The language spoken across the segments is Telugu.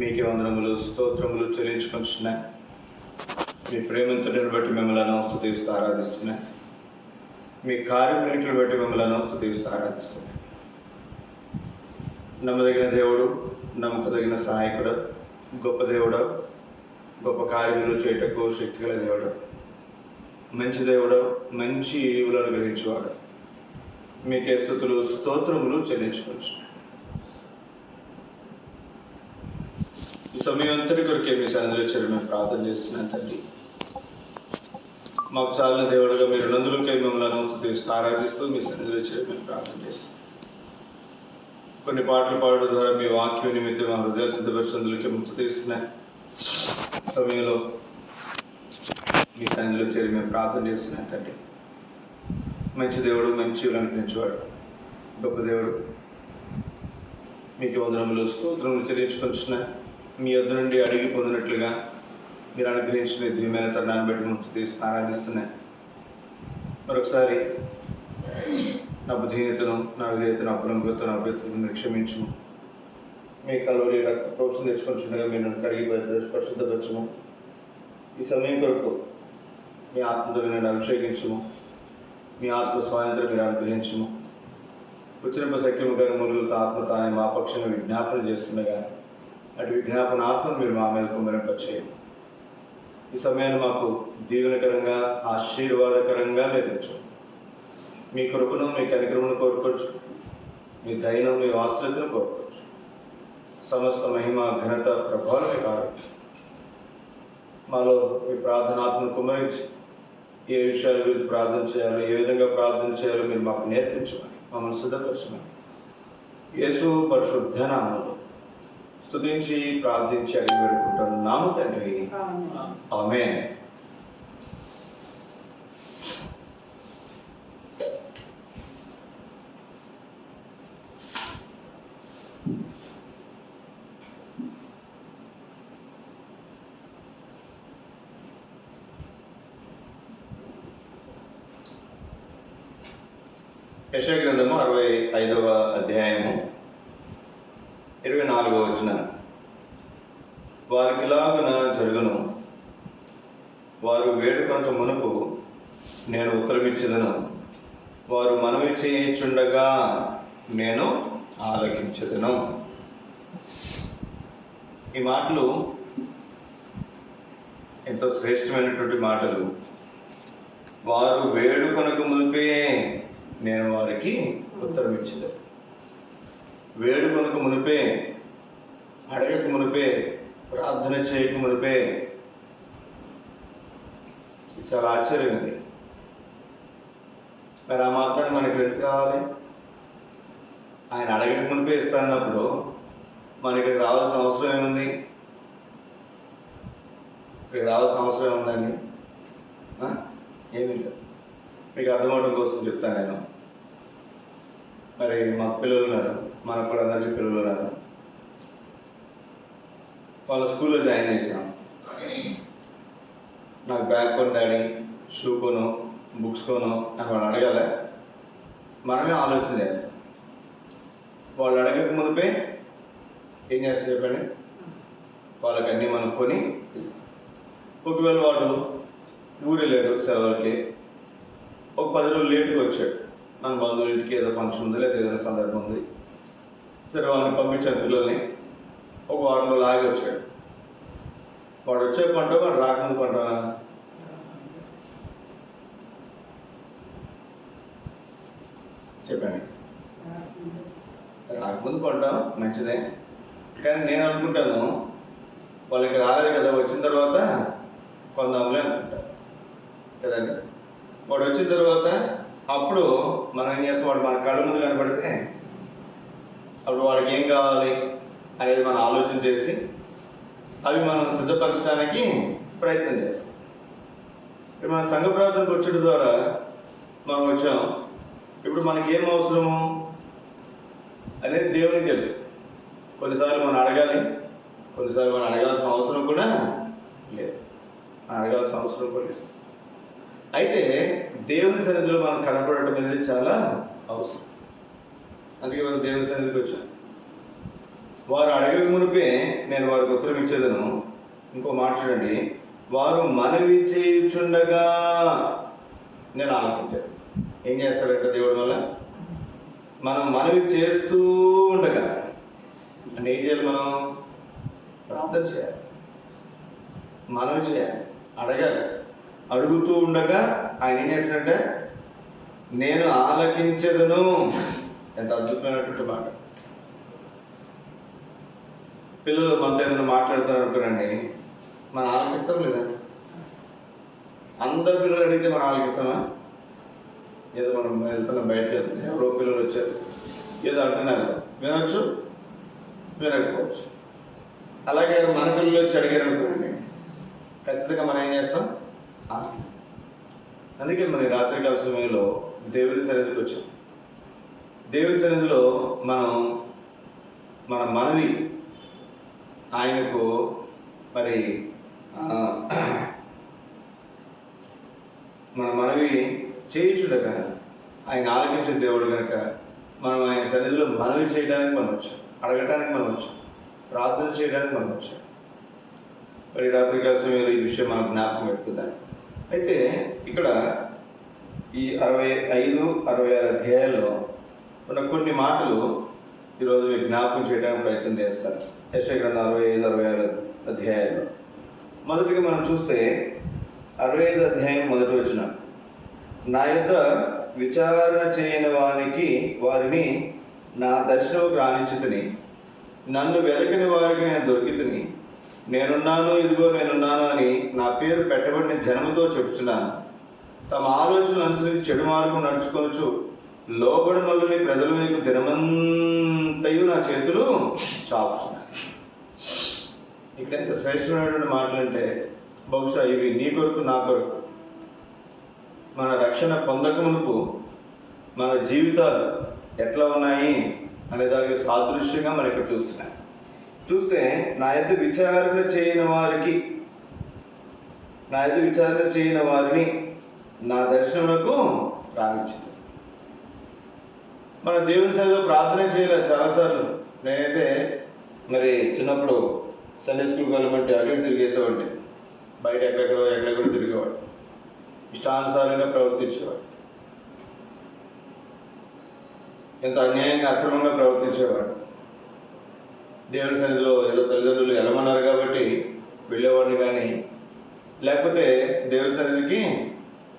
మీకే వందనములు స్తోత్రములు చెల్లించుకుంటున్నాయి. మీ ప్రేమంతుడిని బట్టి మిమ్మల్ని స్తుతిస్తూ ఆరాధిస్తున్నాయి. మీ కార్యములను బట్టి మిమ్మల్ని స్తుతిస్తూ ఆరాధిస్తున్నాయి. నమ్మదగిన దేవుడు, నమ్మకదగిన సహాయకుడు, గొప్ప దేవుడు, గొప్ప కార్యములు చేయటకు శక్తిగల దేవుడు, మంచి దేవుడు, మంచి ఈవులను అనుగ్రహించేవాడు. మీకే స్తుతులు స్తోత్రములు చెల్లించుకుంటున్నాయి. ఈ సమయం అంతటి కొరకే మీ సన్నిధిలో చేరి మేము ప్రార్థన చేస్తున్నాను తండ్రి. మాకు చాలిన దేవుడుగా మీరు నందులకై మిమ్మల్ని స్తుతిస్తూ ఆరాధిస్తూ మీ సన్నిధిలో చేరి మేము ప్రార్థన చేస్తున్నాం. కొన్ని పాటలు పాడడం ద్వారా మీ వాక్యం నిమిత్తం మా హృదయాలు సిద్ధపరిచేందులకి ముక్తి తీస్తున్నాయి. సమయంలో మీ సన్నిధిలో చేరి మేము ప్రార్థన చేస్తున్నాం తండ్రి. మంచి దేవుడు, మంచి అనిపించేవాడు, గొప్ప దేవుడు, మీకు వందనములు స్తోత్రములు చెల్లించుకొచ్చున్నాయి. మీ వద్ద నుండి అడిగి పొందినట్లుగా మీరు అనుగ్రహించిన దివ్యమైన తరుణాన్ని బట్టి ముక్తి తీసి ఆరాధిస్తున్నాయి. మరొకసారి నా బుద్ధిహీనతను, నా విధేయతను, అపరంగతను, నా అభ్యర్థులను క్షమించము. మీ కలవరి రక్త ప్రోక్షణ తెచ్చుకొచ్చుండగా మీరు నన్ను కడిగి పరిశుద్ధపరచము. ఈ సమయం కొరకు మీ ఆత్మతో నన్ను అభిషేకించము. మీ ఆత్మ స్వాతంత్రం మీరు అనుగ్రహించము. ఉచ్చరింప సఖ్యము గారి మురుగులతో ఆత్మ తానే మా పక్షంగా విజ్ఞాపన చేస్తుండగా అటు విజ్ఞాపన ఆత్మను మీరు మా మీద కుమ్మరింపచేయండి. ఈ సమయాన్ని మాకు దీవెనకరంగా, ఆశీర్వాదకరంగా నిర్మించు. మీ కృపను, మీ కనికరమును కోరుకోవచ్చు. మీ దయను, మీ వాత్సల్యతను కోరుకోవచ్చు. సమస్త మహిమ, ఘనత, ప్రభావమే కాదు. మాలో మీ ప్రార్థనాత్మను కుమ్మరించి ఏ విషయాల గురించి ప్రార్థన చేయాలో, ఏ విధంగా ప్రార్థన చేయాలో మీరు మాకు నేర్పించమని, మమ్మల్ని సిద్ధపరచమని యేసు పరిశుద్ధ నామములో స్తుతించి ప్రార్థించి అడిగి వేడుకుంటున్నాము తండ్రి. ఆమేన్. యెషయా గ్రంథము 65వ అధ్యాయము 24వ వచనం. వారికిలాగున జరుగును, వారు వేడుకొనక మునుపు నేను ఉత్తరమిచ్చేదను, వారు మనవి చేయుచుండగా నేను ఆలకించెదను. ఈ మాటలు ఎంతో శ్రేష్టమైనటువంటి మాటలు. వారు వేడుకొనక మునిపే నేను వారికి ఉత్తరం ఇచ్చేది. వేడుకొనక మునిపే, అడగక మునిపే, ప్రార్థన చేయక మునిపే. చాలా ఆశ్చర్యం ఉంది. మరి ఆ మాత్రాన్ని మనకి ఎందుకు రావాలి? ఆయన అడగక మునిపే ఇస్తానన్నప్పుడు మనకి రావాల్సిన అవసరం ఏముంది? ఇక్కడికి రావాల్సిన అవసరం ఏముందండి? ఏమీ లేదు. మీకు అర్థమవడం కోసం చెప్తాను నేను. మరి మాకు పిల్లలు ఉన్నారు, మనకు కూడా అందరికీ పిల్లలు ఉన్నారు. వాళ్ళ స్కూల్లో జాయిన్ చేసాం. నాకు బ్యాగ్ కొని డాడీ, షూ కొను, బుక్స్ కొను అని వాళ్ళు అడగాలి. మనమే ఆలోచన చేస్తాం. వాళ్ళు అడగక ముందే ఏం చేస్తాం చెప్పండి? వాళ్ళకి అన్నీ మనం కొని ఇస్తాం. ఒకవేళ వాడు ఊరు వెళ్ళాడు సెలవులకి, ఒక 10 రోజులు లేట్గా వచ్చాడు. మన బంధువుల ఇంటికి ఏదో ఫంక్షన్ ఉంది, లేదా ఏదైనా సందర్భం ఉంది. సరే వాళ్ళని పంపించాను పిల్లల్ని. ఒక వారంలో లాగి వచ్చాడు. వాడు వచ్చే పంట, వాడు రాకముందు పంట చెప్పండి. రాకముందు పంట మంచిదే, కానీ నేను అనుకుంటాను వాళ్ళకి రాలేదు కదా, వచ్చిన తర్వాత కొందాంలే అనుకుంటాను కదండి. వాడు వచ్చిన తర్వాత అప్పుడు మనం ఏం చేస్తాం? వాడు మన కళ్ళ ముందు కనపడితే అప్పుడు వాడికి ఏం కావాలి అనేది మనం ఆలోచన చేసి అవి మనం సిద్ధపరచడానికి ప్రయత్నం చేస్తాం. ఇప్పుడు మన సంఘ ప్రార్థనకు వచ్చేట ద్వారా మనం వచ్చాం. ఇప్పుడు మనకి ఏం అవసరము అనేది దేవునికి తెలుసు. కొన్నిసార్లు మనం అడగాలి, కొన్నిసార్లు మనం అడగాల్సిన అవసరం కూడా లేదు. అడగాల్సిన అవసరం కూడా లేదు. అయితే దేవుని సన్నిధిలో మనం కనపడటం అనేది చాలా అవసరం. అందుకే మనం దేవుని సన్నిధికి వచ్చాం. వారు అడగక మునిపే నేను వారికి ఉత్తరం ఇచ్చేదను. ఇంకో మాట చూడండి, వారు మనవి చేయుచుండగా నేను ఆలకించాను. ఏం చేస్తారంటే దేవుడి వల్ల మనం మనవి చేస్తూ ఉండగా, అంటే ఏం చేయాలి? మనం ప్రార్థన చేయాలి, మనవి చేయాలి, అడగాలి. అడుగుతూ ఉండగా ఆయన ఏం చేస్తాడంటే నేను ఆలకించదును. ఎంత అద్భుతమైనటువంటి మాట. పిల్లలు మనతో ఏదైనా మాట్లాడుతున్నారు అనుకోనండి, మనం ఆలకిస్తాం లేదా? అందరు పిల్లలు అడిగితే మనం ఆలకిస్తామా? ఏదో మనం వెళ్తున్నాం, బయటకు వెళ్తున్నాం, ఎవరో పిల్లలు వచ్చారు, ఏదో అంటున్నారు, వినొచ్చు, వినకపోవచ్చు. అలాగే మన పిల్లలు వచ్చి అడిగారు అనుకోండి, ఖచ్చితంగా మనం ఏం చేస్తాం? ఆలకిస్తాం. అందుకే మన రాత్రికాల సమయంలో దేవుడి సన్నిధికి వచ్చాం. దేవుడి సన్నిధిలో మనం మన మనవి ఆయనకు మరి మన మనవి చేయించుండగా ఆయన ఆలకించిన దేవుడు కనుక మనం ఆయన సన్నిధిలో మనవి చేయడానికి మనం వచ్చాం, అడగటానికి మనం వచ్చాం, ప్రార్థన చేయడానికి మనం వచ్చాం. మరి రాత్రికాల సమయంలో ఈ విషయం మనం జ్ఞాపకం పెట్టుకుందాం. అయితే ఇక్కడ ఈ 65, 66 అధ్యాయాల్లో ఉన్న కొన్ని మాటలు ఈరోజు మీకు జ్ఞాపకం చేయడానికి ప్రయత్నం చేస్తారు. యెషయా గ్రంథం 65, 66 అధ్యాయాల్లో మొదటిగా మనం చూస్తే 65 అధ్యాయం మొదటి వచనం, నా యొద్ద విచారణ చేయని వారిని నా దర్శనముకు రానిచ్చితిని, నన్ను వెదకని వారికి నేను దొరికితిని, నేనున్నాను, ఇదిగో నేనున్నాను అని నా పేరు పెట్టబడిన జనముతో చెప్తున్నాను. తమ ఆలోచనలు అనుసరించి చెడు మార్గం నడుచుకొనొచ్చు లోబడి నల్లని ప్రజల వైపు దినమంతయు నా చేతులు చాపుచున్నాను. ఇక్కడ ఎంత శ్రేష్టమైనటువంటి మాటలు అంటే, బహుశా ఇవి నీ కొరకు, నా కొరకు, మన రక్షణ పొందక మునుపు మన జీవితాలు ఎట్లా ఉన్నాయి అనే దానికి సాదృశ్యంగా మనం ఇక్కడ చూస్తున్నాం. చూస్తే నా యొద్ద విచారణ చేయని వారిని నా దర్శనములకు రానిచ్చింది. మన దేవుని సన్నిధిలో ప్రార్థన చేయలేదు చాలాసార్లు. నేనైతే మరి చిన్నప్పుడు సండే స్కూల్కి వెళ్ళమంటే అటు తిరిగేసేవాడిని, బయట ఎక్కడెక్కడో తిరిగేవాడు, ఇష్టానుసారంగా ప్రవర్తించేవాడు, ఎంత అన్యాయంగా అక్రమంగా ప్రవర్తించేవాడు. దేవుని సన్నిధిలో ఏదో తల్లిదండ్రులు వెళ్ళమన్నారు కాబట్టి వెళ్ళేవాడిని, కానీ లేకపోతే దేవుని సన్నిధికి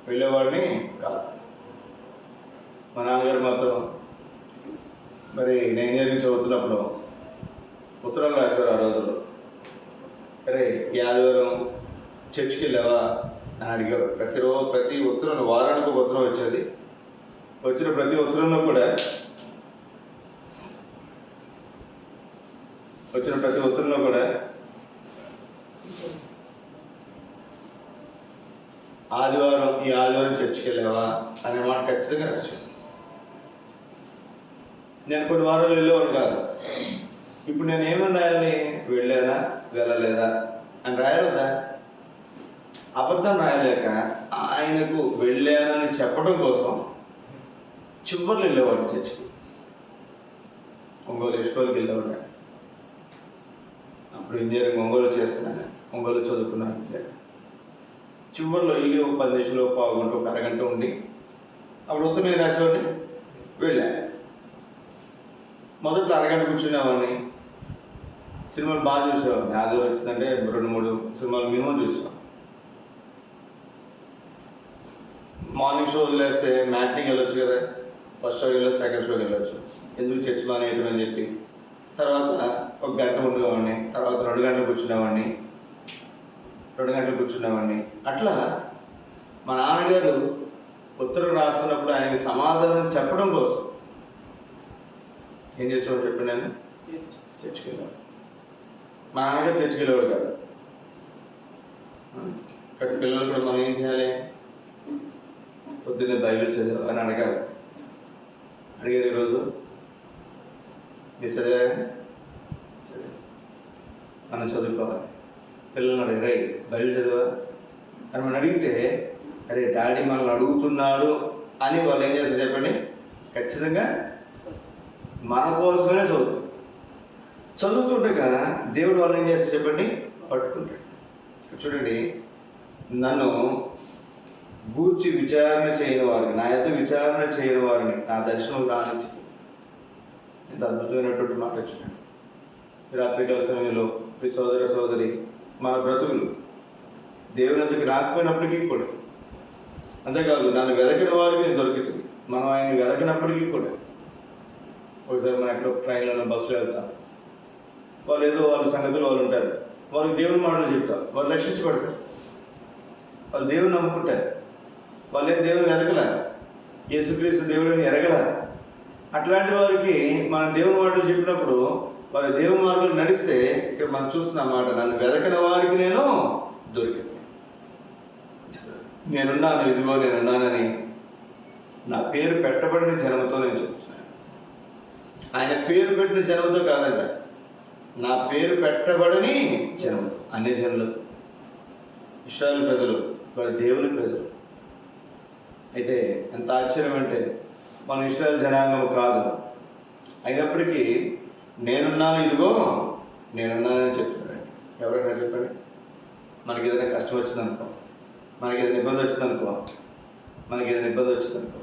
వెళ్ళేవాడిని కాదు. మా నాన్నగారు మాత్రం మరి నేను ఇంజనీరింగ్ చదువుతున్నప్పుడు ఉత్తరం రాశారు. ఆ రోజుల్లో అరే ఈ ఆదివారం చర్చికి వెళ్ళావా అని అడిగేవాడు. ప్రతి ఉత్తరం, వారానికి ఒక ఉత్తరం వచ్చేది. వచ్చిన ప్రతి ఉత్తరంలో కూడా ఈ ఆదివారం చర్చికి వెళ్ళావా అనే మాట ఖచ్చితంగా రాశాను. నేను కొన్ని వారాలు వెళ్ళేవాడు కాదు. ఇప్పుడు నేను ఏమని రాయాలి? వెళ్ళానా, వెళ్ళలేదా అని రాయాలదా? అబద్ధం రాయలేక ఆయనకు వెళ్ళానని చెప్పడం కోసం చివరిలో వెళ్ళేవాడు చర్చికి. ఒంగోలు ఇస్కోల్కి వెళ్ళేవాడు. అప్పుడు ఇంజనీరింగ్ ఒంగోలు చేస్తున్నాను, ఒంగోలు చదువుకున్నాను. చివరిలో వెళ్ళి ఒక 10 నిమిషాలు, పావుగంట, ఒక అరగంట ఉండి అప్పుడు ఉత్తరం రాసేవాడిని, వెళ్ళా. మొదట్లో అరగంట కూర్చునేవాడిని. సినిమాలు బాగా చూసేవాడిని. ఆదివారం వచ్చిందంటే 2-3 సినిమాలు మినిమం చూసేవాడిని. మార్నింగ్ షో వదిలేస్తే మ్యాట్నింగ్ వెళ్ళొచ్చు కదా, ఫస్ట్ షోకి వెళ్ళొచ్చు, సెకండ్ షోకి వెళ్ళొచ్చు, ఎందుకు చర్చ్ మానేయటం అని చెప్పి తర్వాత 1 గంట ఉండేవాడిని. తర్వాత 2 గంటలు కూర్చునేవాడిని. అట్లా మా నాన్నగారు ఉత్తరం రాస్తున్నప్పుడు ఆయనకి సమాధానం చెప్పడం కోసం ఏం చేసేవాడు చెప్పి నేను చర్చికి వెళ్ళాను. మా నాన్నగారు చర్చికి వెళ్ళేవాడు కాదు. ఇక్కడ పిల్లలు కూడా మనం ఏం చేయాలి? పొద్దున్నే బైబిల్ చదివావు అని అడిగేది ఈరోజు మీరు చదివారా? మనం చదువుకోవాలి. పిల్లల్ని అడిగారు, బైబిల్ చదివా అని మనం అడిగితే, అరే డాడీ మనల్ని అడుగుతున్నాడు అని వాళ్ళు ఏం చేస్తారు చెప్పండి? ఖచ్చితంగా మన కోసమే చదువుతుండగా దేవుడు వాళ్ళని ఏం చేస్తే చెప్పండి, పట్టుకుంటాడు. చూడండి, నన్ను గూర్చి విచారణ చేయని వారిని, నా యొక్క విచారణ చేయని వారిని నా దర్శనం రానిచ్చి. ఇంత అద్భుతమైనటువంటి మాట వచ్చినాడు. రాత్రికాల సమయంలో ఈ సోదర సోదరి, మన బ్రతుకులు దేవుని దగ్గరికి రాకపోయినప్పటికీ కూడా, అంతేకాదు నన్ను వెదకిన వారికి దొరుకుతుంది. మనం ఆయన వెదకినప్పటికీ కూడా, ఒకసారి మనం ఎక్కడో ట్రైన్లో బస్సులో వెళ్తాం, వాళ్ళు ఏదో వాళ్ళ సంగతులు వాళ్ళు ఉంటారు, వాళ్ళకి దేవుని మాటలు చెప్తారు, వాళ్ళు రక్షించబడతారు, వాళ్ళు దేవుని నమ్ముకుంటారు, వాళ్ళు ఏం దేవుని ఎరగల, యేసుక్రీస్తు దేవుడిని ఎరగల. అట్లాంటి వారికి మనం దేవుని మాటలు చెప్పినప్పుడు వారి దేవుని మార్గంలో నడిస్తే, ఇక్కడ మనం చూస్తున్న మాట, నన్ను వెదకిన వారికి నేను దొరికింది. నేనున్నాను, ఇదిగో నేనున్నానని నా పేరు పెట్టబడిన జనంతో నేను చెప్తున్నాను. ఆయన పేరు పెట్టిన జనంతో కాదంట, నా పేరు పెట్టబడని జనములు, అన్ని జనులతో. ఇశ్రాయేలు ప్రజలు, వారి దేవుని ప్రజలు. అయితే ఎంత ఆశ్చర్యం అంటే, మన ఇశ్రాయేలు జనాంగం కాదు, అయినప్పటికీ నేనున్నాను, ఇదిగో నేనున్నానని చెప్తున్నాడు. ఎవరైనా చెప్పండి, మనకి ఏదైనా కష్టం వచ్చిందనుకో, మనకి ఏదైనా ఇబ్బంది వచ్చిందనుకో,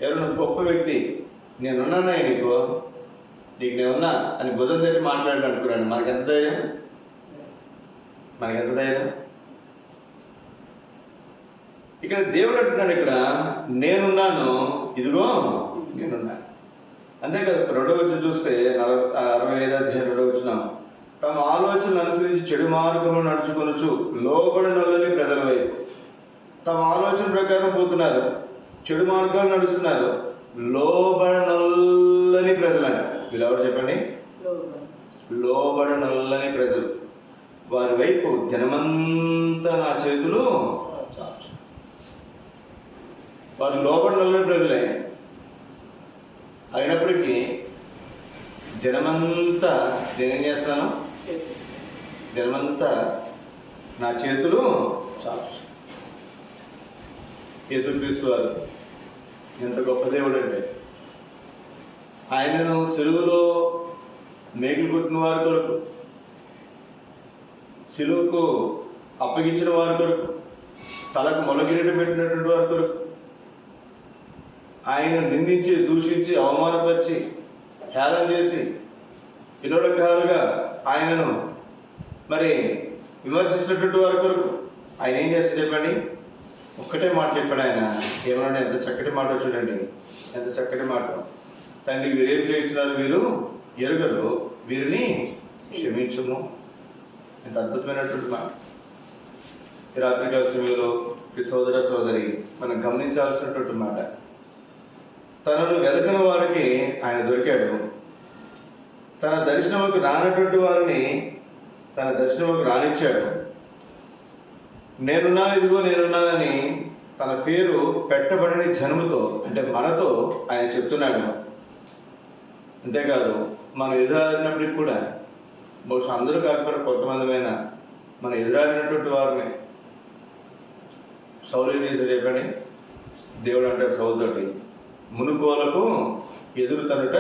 ఎవరైనా గొప్ప వ్యక్తి నేనున్నానా నీకు, నీకు నేనున్నా అని భుజం తట్టి మాట్లాడాడు అనుకున్నాను, మనకెంత ధైర్యం? ఇక్కడ దేవుడు అంటున్నాడు, ఇక్కడ నేనున్నాను, ఇదిగో నేనున్నాను. అంతేకాదు, 2వ వచనం చూస్తే 65వ అధ్యాయం 2వ వచనం, తమ ఆలోచనలు అనుసరించి చెడు మార్గంలో నడుచుకొనుచు లోబడనొల్లని ప్రజల వైపు. తమ ఆలోచన ప్రకారం పోతున్నారు, చెడు మార్గాలు నడుస్తున్నారు, లోబడనొల్లని ప్రజలంట. వీళ్ళెవరు చెప్పండి? లోబడనొల్లని ప్రజలు. వారి వైపు జనమంతా నా చేతులు చాచు. వారు లోబడనొల్లని ప్రజలే, అయినప్పటికీ జనమంతా నేనేం చేస్తున్నాను, జనమంతా నా చేతులు చాచు. యేసుక్రీస్తు వారు ఎంత గొప్ప దేవుడు అంటే, ఆయనను సిలువలో మేకులు కొట్టిన వారి కొరకు, సిలువకు అప్పగించిన వారి కొరకు, తలకు మొలకిరీటం పెట్టినటువంటి వారి కొరకు, ఆయన నిందించి, దూషించి, అవమానపరిచి, హేళన చేసి, ఎన్నో రకాలుగా ఆయనను మరి విమర్శించినటువంటి వారి కొరకు ఆయన ఏం చేస్తే చెప్పండి, ఒక్కటే మాట చెప్పాడు. ఆయన ఏమన్నా, ఎంత చక్కటి మాట చూడండి, ఎంత చక్కటి మాట. తండ్రి, వీరేం చేస్తున్నారు, వీరు ఎరుగరు, వీరిని క్షమించుము. ఎంత అద్భుతమైనటువంటి మాట. ఈ రాత్రికాల సమయంలో ఈ సోదర సోదరి మనం గమనించాల్సినటువంటి మాట, తనను వెదకని వారికి ఆయన దొరికాడు. తన దర్శనముకు రానటువంటి వారిని తన దర్శనముకు రానిచ్చాడు. నేనున్నాను, ఇదిగో నేనున్నానని తన పేరు పెట్టబడిన జనముతో, అంటే మనతో ఆయన చెప్తున్నాడు. అంతేకాదు, మనం ఎదురాడినప్పటికి కూడా, బహుశా అందరూ కాకపోతే కొంతమందిమైనా మనం ఎదురాడినటువంటి వారిని, సౌలు ఏం చేశాడు చెప్పండి, దేవుడు అంటాడు సౌలుతోటి, మునుకోలకు ఎదురుతనుట.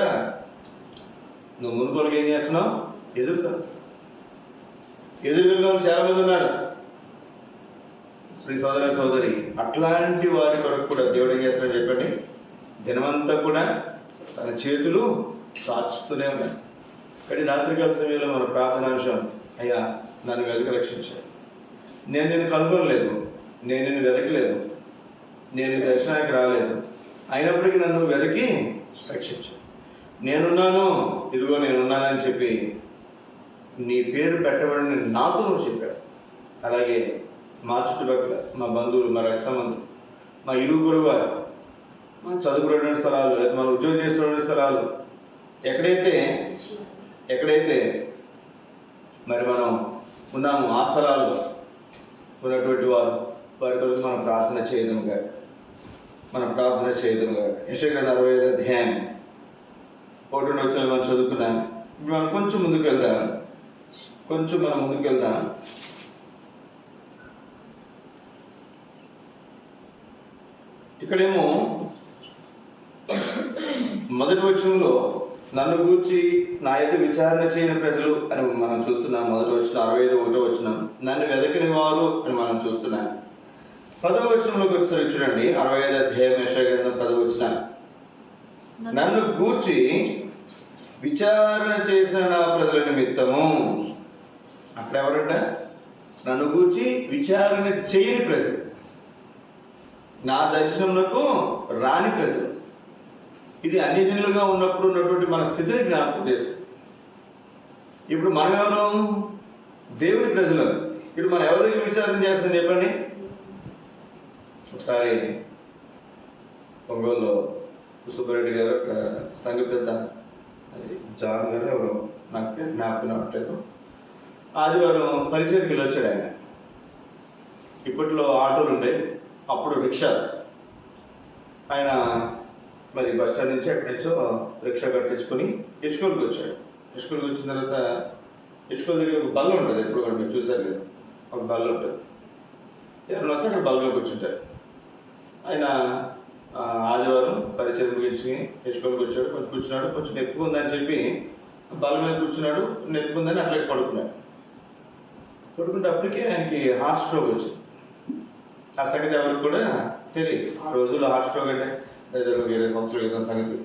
నువ్వు మునుకోలకు ఏం చేస్తున్నావు, ఎదురుతాను. ఎదురు వెళ్ళిన వాళ్ళు చాలా మంది ఉన్నారు. శ్రీ సోదర సోదరి, అట్లాంటి వారి కొరకు కూడా దేవుడు ఏం చేస్తాడని చెప్పండి, దినమంతా కూడా తన చేతులు సాచుతూనే ఉన్నాయి. కానీ రాత్రికాల సమయంలో మన ప్రార్థనాంశం, అయ్యా నన్ను వెదక రక్షించాడు. నేను నిన్ను కనుగొనలేదు, నేను నిన్ను వెదకలేదు, నేను దర్శనానికి రాలేదు, అయినప్పటికీ నన్ను వెదకి రక్షించాడు. నేనున్నాను, ఇదిగో నేనున్నానని చెప్పి నీ పేరు పెట్టబడిన నాతో నువ్వు చెప్పాడు. అలాగే మా చుట్టుపక్కల మా బంధువులు, మా రక్త సంబంధులు, మా ఇరుగు పొరుగు వారు, మా చదువుకునే స్థలాలు, లేదా మన ఉద్యోగం చేసుకునే స్థలాలు, ఎక్కడైతే మరి మనం ఉన్నాము, ఆ స్థలాల్లో ఉన్నటువంటి వారి కొరకు మనం ప్రార్థన చేయదుముగా. యెషయా గ్రంథం 65వ అధ్యాయం 1వ వచనం మనం చదువుకున్నాం. ఇప్పుడు మనం కొంచెం ముందుకు వెళ్దాం. ఇక్కడేమో మొదటి వచనంలో నన్ను గూర్చి నా యొక్క విచారణ చేయని ప్రజలు అని మనం చూస్తున్నాం. మొదటి వచ్చిన 65 వచ్చిన నన్ను వెదకని వారు అని మనం చూస్తున్నాం. 10వ వచనంలోకి ఒకసారి చూడండి. 65 అధ్యాయం యెషయా గ్రంథం 10వ వచనం. నన్ను గూర్చి విచారణ చేసిన నా ప్రజల నిమిత్తము. అక్కడ ఎవరంట? నన్ను గూర్చి విచారణ చేయని ప్రజలు, నా దర్శనంలోకి రాని ప్రజలు. ఇది అన్యజనులుగా ఉన్నప్పుడు ఉన్నటువంటి మన స్థితిని జ్ఞాపకం చేస్తుంది. ఇప్పుడు మనం ఎవరు? దేవుని ప్రజలు. ఇప్పుడు మనం ఎవరికి విచారణ చేస్తాం చెప్పండి. ఒకసారి ఒంగోలులో సుబ్బారెడ్డి గారు సంఘ పెద్ద జాన్ గారు ఎవరు నాకు జ్ఞాపకం అవ్వట్లేదు, ఆదివారం పరిచయకి వచ్చాడు ఆయన. ఇప్పట్లో ఆటోలు ఉండే, అప్పుడు రిక్షా. ఆయన మరి బస్ స్టాండ్ నుంచి ఎక్కడి నుంచో రిక్షా కట్టించుకొని ఇసుకూరుకి వచ్చాడు. ఇసుకూరుకి వచ్చిన తర్వాత ఇసుకూరు దగ్గర ఒక బల్ల ఉంటుంది, ఎప్పుడు కూడా మీరు చూసారు కదా, ఒక బల్ల ఉంటుంది. ఎవరైనా వస్తే అక్కడ బల్లలో కూర్చుంటారు. ఆయన ఆదివారం పరిచయం ముగించి ఇసుకూరుకి వచ్చాడు. కొంచెం కూర్చున్నాడు, కొంచెం ఎక్కువ ఉందని చెప్పి బల్ల మీద కూర్చున్నాడు. ఎక్కువ ఉందని అట్లా పడుకున్నాడు. పడుకుంటే అప్పటికే ఆయనకి హార్ట్ స్ట్రోక్ వచ్చింది. ఆ సంగతి ఎవరికి కూడా తెలియదు. ఆ రోజుల్లో హార్ట్ స్ట్రోక్ అంటే 20 సంవత్సరాల క్రితం సంగతి.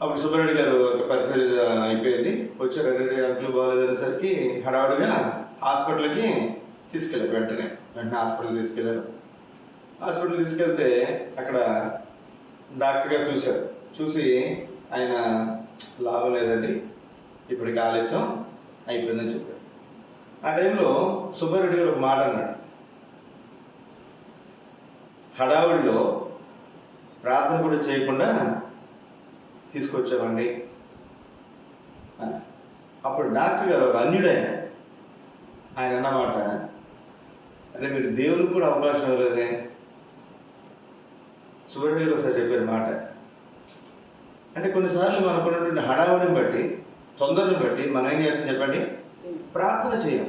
అప్పుడు సుబ్బారెడ్డి గారు పరిచయం అయిపోయింది, వచ్చారు. అంట్లు బాగాలేదనేసరికి హడావుడిగా హాస్పిటల్కి తీసుకెళ్ళారు. వెంటనే హాస్పిటల్కి తీసుకెళ్ళారు. హాస్పిటల్కి తీసుకెళ్తే అక్కడ డాక్టర్ గారు చూశారు. చూసి ఆయన లాభం లేదండి, ఇప్పటికి ఆలస్యం అయిపోయిందని చెప్పారు. ఆ టైంలో సుబ్బారెడ్డి గారు ఒక మాట అన్నాడు. హడావుడిలో ప్రార్థన కూడా చేయకుండా తీసుకొచ్చామండి. అప్పుడు డాక్టర్ గారు ఒక అన్యుడైన ఆయన అన్నమాట, అంటే మీరు దేవునికి కూడా అవకాశం ఇవ్వలేదే. సుబ్బారెడ్డి గారు ఒకసారి చెప్పారు మాట. అంటే కొన్నిసార్లు మనకున్నటువంటి హడావుడిని బట్టి, తొందరని బట్టి మనం ఏం చేస్తాం చెప్పండి, ప్రార్థన చేయం.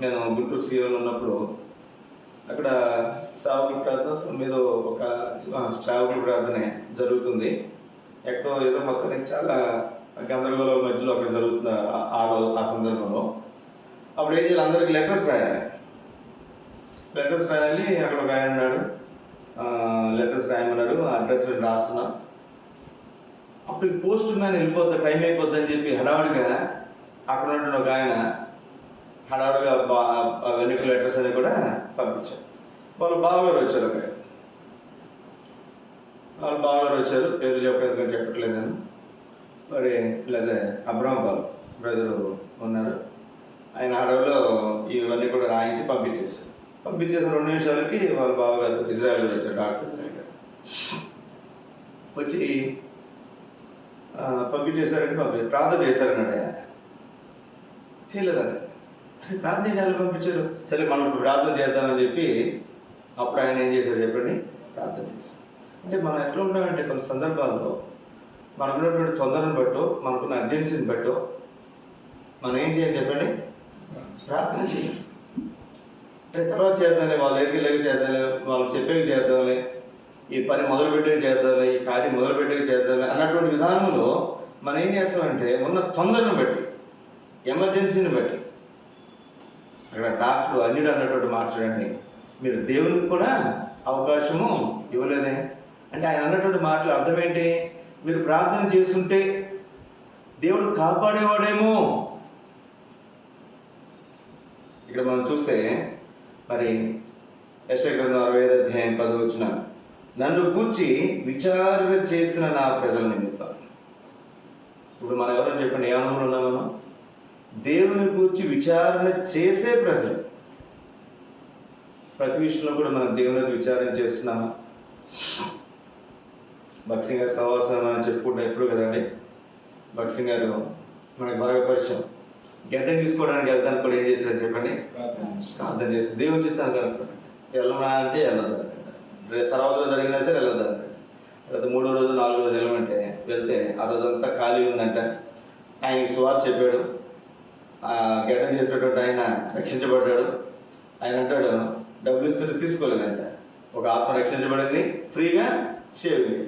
నేను గుంటూరు సీఎంలో ఉన్నప్పుడు అక్కడ సేవకుల ప్రార్థన మీద ఒక సేవకుల ప్రార్థన జరుగుతుంది. ఎక్కడో ఏదో మొత్తానికి చాలా గందరగోళం మధ్యలో అక్కడ జరుగుతున్న ఆ సందర్భంలో అప్పుడు ఏం చేయాలి, అందరికి లెటర్స్ రాయాలి. అక్కడ ఒక ఆయన ఉన్నాడు, లెటర్స్ రాయమన్నాడు. అడ్రస్ నేను రాస్తున్నా. అప్పుడు పోస్ట్ మ్యాన్ వెళ్ళిపోతా, టైం అయిపోద్ది అని చెప్పి హడావుడిగా అక్కడ ఉన్నటువంటి ఒక ఆయన హడావుడిగా వెనుక లెటర్స్ అని కూడా పంపించారు. వాళ్ళ బావగారు వచ్చారు. అక్కడ వాళ్ళ బావగారు వచ్చారు, పేరు చెప్పట్లేదని. మరి లేదా అబ్రహం బాబు బ్రదరు ఉన్నారు. ఆయన హడావులో ఇవన్నీ కూడా రాయించి పంపించేశారు. 2 నిమిషాలకి వాళ్ళ బావగారు ఇజ్రాయెల్ వచ్చారు. డాక్టర్ ఇజ్రాయెల్ గారు వచ్చి పంపించేశారంటే ప్రార్థన చేశారన్నాడు. ఆయన చేయలేదండి. ప్రార్థన చేయాలి, పంపించారు. సరే మనం ఇప్పుడు ప్రార్థన చేద్దామని చెప్పి అప్పుడు ఆయన ఏం చేశారు చెప్పండి, ప్రార్థన చేశారు. అంటే మనం ఎట్లా ఉంటామంటే కొన్ని సందర్భాల్లో మనకున్నటువంటి తొందరను బట్టో, మనకున్న అర్జెన్సీని బట్టో మనం ఏం చేయాలి చెప్పండి, ప్రార్థన చేయాలి. అంటే తర్వాత చేద్దాంలే, వాళ్ళ దగ్గరికి చేద్దాంలే, వాళ్ళు చెప్పేవి చేద్దాంలే, ఈ పని మొదలుపెట్టేవి చేద్దాంలే, ఈ కార్యం మొదలుపెట్టేవి చేద్దాంలే అన్నటువంటి విధానంలో మనం ఏం చేస్తామంటే ఉన్న తొందరను బట్టి, ఎమర్జెన్సీని బట్టి, అక్కడ డాక్టర్ అన్యుడు అన్నటువంటి మాట చూడండి, మీరు దేవునికి కూడా అవకాశము ఇవ్వలేదే. అంటే ఆయన అన్నటువంటి మాటలు అర్థం ఏంటి, మీరు ప్రార్థన చేస్తుంటే దేవుడు కాపాడేవాడేమో. ఇక్కడ మనం చూస్తే మరి యెషయా గ్రంథం 65 అధ్యాయం 10 వచ్చిన నన్ను గూర్చి విచారణ చేసిన నా ప్రజల నిమిత్తం. ఇప్పుడు మనం ఎవరైనా చెప్పండి, ఏ అనుభవం ఉన్నాం మనం? దేవుని గూర్చి విచారణ చేసే ప్రజలు. ప్రతి విషయంలో కూడా మనం దేవుని విచారణ చేస్తున్నామా? భక్సింగ్ గారు సహవాసం అని చెప్పుకుంటే ఎప్పుడు కదండి. భక్సింగ్ గారు మనకు బాగా పరిచయం. గడ్డం తీసుకోవడానికి వెళ్తాను కూడా ఏం చేశారు చెప్పండి, ప్రార్థన చేసి దేవుని చిత్తాన్ని కనుక్కోండి. వెళ్ళమా అంటే వెళ్ళదు, తర్వాత రోజు జరిగినా సరే వెళ్ళదు. తర్వాత 3వ రోజు 4వ రోజు వెళ్ళమంటే వెళ్తే ఆ రోజంతా ఖాళీ ఉందంట. ఆయన సువార్త చెప్పాడు, గడ్డం చేసినటువంటి ఆయన రక్షించబడ్డాడు. ఆయన అంటాడు డబ్బులు ఇస్తే తీసుకోలేదంట. ఒక ఆత్మ రక్షించబడింది, ఫ్రీగా షేవింగ్.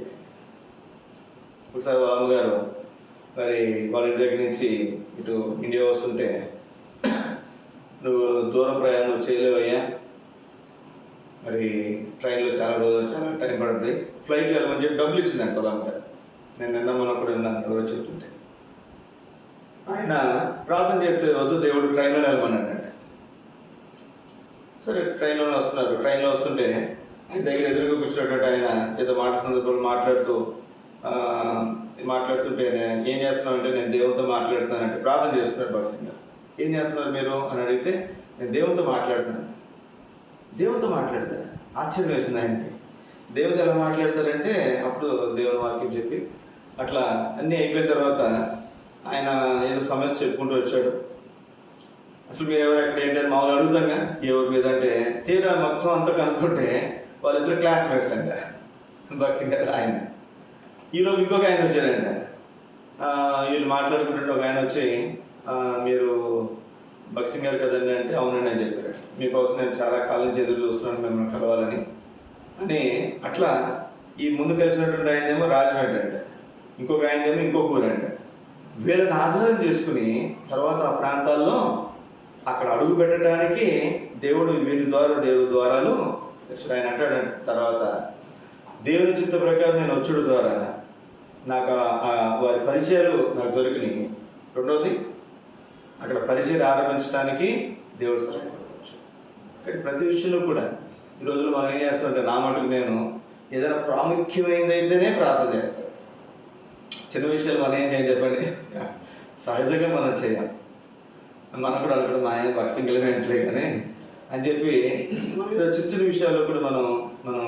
ఒకసారి వాళ్ళ అమ్మగారు మరి వాళ్ళ ఇంటి దగ్గర నుంచి ఇటు ఇండియా వస్తుంటే, నువ్వు దూరం ప్రయాణం చేయలేవయ్యా, మరి ట్రైన్లో చాలా టైం పడుతుంది, ఫ్లైట్లో వెళ్ళమని చెప్పి డబ్బులు ఇచ్చిందంట వాళ్ళ అమ్మగారు. నేను నిన్న మనం కూడా విన్నాను ఎవరో చెప్తుంటే. ఆయన ప్రార్థన చేస్తే వద్దు దేవుడు ట్రైన్లో వెళ్ళమన్నాడంట. సరే ట్రైన్లోనే వస్తున్నారు. ట్రైన్లో వస్తుంటే ఆయన దగ్గర ఎదురుగా కూర్చున్నట్టు ఆయన ఏదో మాట సందర్భాలు మాట్లాడుతుంటే ఏం చేస్తున్నావు అంటే, నేను దేవునితో మాట్లాడుతానంటే ప్రార్థన చేస్తున్నారు పర్సన్ గారు. ఏం చేస్తున్నారు మీరు అని అడిగితే, నేను దేవునితో మాట్లాడుతున్నాను. దేవునితో మాట్లాడతారు. ఆశ్చర్యం వేసింది ఆయనకి. దేవుడు ఎలా మాట్లాడతారంటే, అప్పుడు దేవుని వాక్యం చెప్పి అట్లా అన్నీ అయిపోయిన తర్వాత ఆయన ఏదో సమస్య చెప్పుకుంటూ వచ్చాడు. అసలు మీరు ఎవరు ఎక్కడ ఏంటంటే మామూలు అడుగుతాంగా ఎవరి మీద అంటే, తీరా మొత్తం అంతా కనుక్కుంటే వాళ్ళిద్దరు క్లాస్మేట్స్ అంట. భక్సింగ్ గారు ఆయన. ఈరోజు ఇంకొక ఆయన వచ్చాడంట. వీళ్ళు మాట్లాడుకుంటుంటే ఒక ఆయన వచ్చి, మీరు భక్సింగ్ గారు కదండి అంటే, అవునండి అని చెప్పారు. మీకోసం నేను చాలా కాలం నుంచి ఎదురు చూస్తున్నాను మిమ్మల్ని కలవాలని అని. అట్లా ఈ ముందు కలిసినటువంటి ఆయనేమో రాజమండ్రి అంట, ఇంకొక ఆయనేమో ఇంకొక ఊరు అంట. వీళ్ళని ఆధారం చేసుకుని తర్వాత ఆ ప్రాంతాల్లో అక్కడ అడుగు పెట్టడానికి దేవుడు వీరి ద్వారా దేవుడి ద్వారాలు ఆయన అంటాడంట. తర్వాత దేవుని చిత్త ప్రకారం నేను వచ్చుడు ద్వారా నాకు వారి పరిచయాలు నాకు దొరికినాయి. రెండవది, అక్కడ పరిచయం ఆరంభించడానికి దేవుడు సహాయపడవచ్చు. కానీ ప్రతి విషయంలో కూడా ఈ రోజుల్లో మనం ఏం చేస్తామంటే, నా మటుకు నేను ఏదైనా ప్రాముఖ్యమైనది అయితేనే ప్రార్థన చేస్తాను. చిన్న విషయాలు మనం ఏం చేయాలి చెప్పండి, సహజంగా మనం చేయాలి. మనం కూడా అనుకుంటాం మా ఆయన భక్సింగ్లే వెంటలే కానీ అని చెప్పి ఏదో చిన్న చిన్న విషయాల్లో కూడా మనం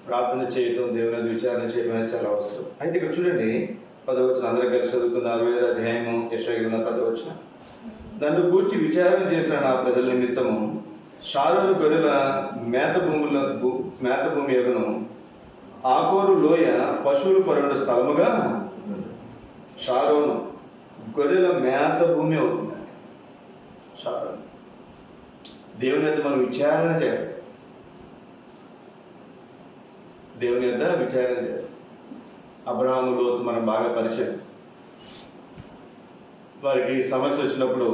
ప్రార్థన చేయడం, దేవుని విచారణ చేయడం అనేది చాలా అవసరం. అయితే ఇక్కడ చూడండి 10వ వచనం అందరూ కలిసి చదువుకున్న 60వ అధ్యాయము యెషయా గ్రంథం 10వ వచనం. నన్ను గూర్చి విచారణ చేసిన నా ప్రజల నిమిత్తము షారోను గొర్రెల మేత భూమి ఎగును, ఆకోరు లోయ పశువులు పరుండు స్థలముగా. షారోను గొర్రెల మేత భూమి అవుతుంది. షారోను దేవుని యొక్క మనం విచారణ చేస్తాం. దేవుని యొక్క విచారణ చేస్తాం. అబ్రహాము లోతు మనం బాగా పరిచయం. వారికి సమస్య వచ్చినప్పుడు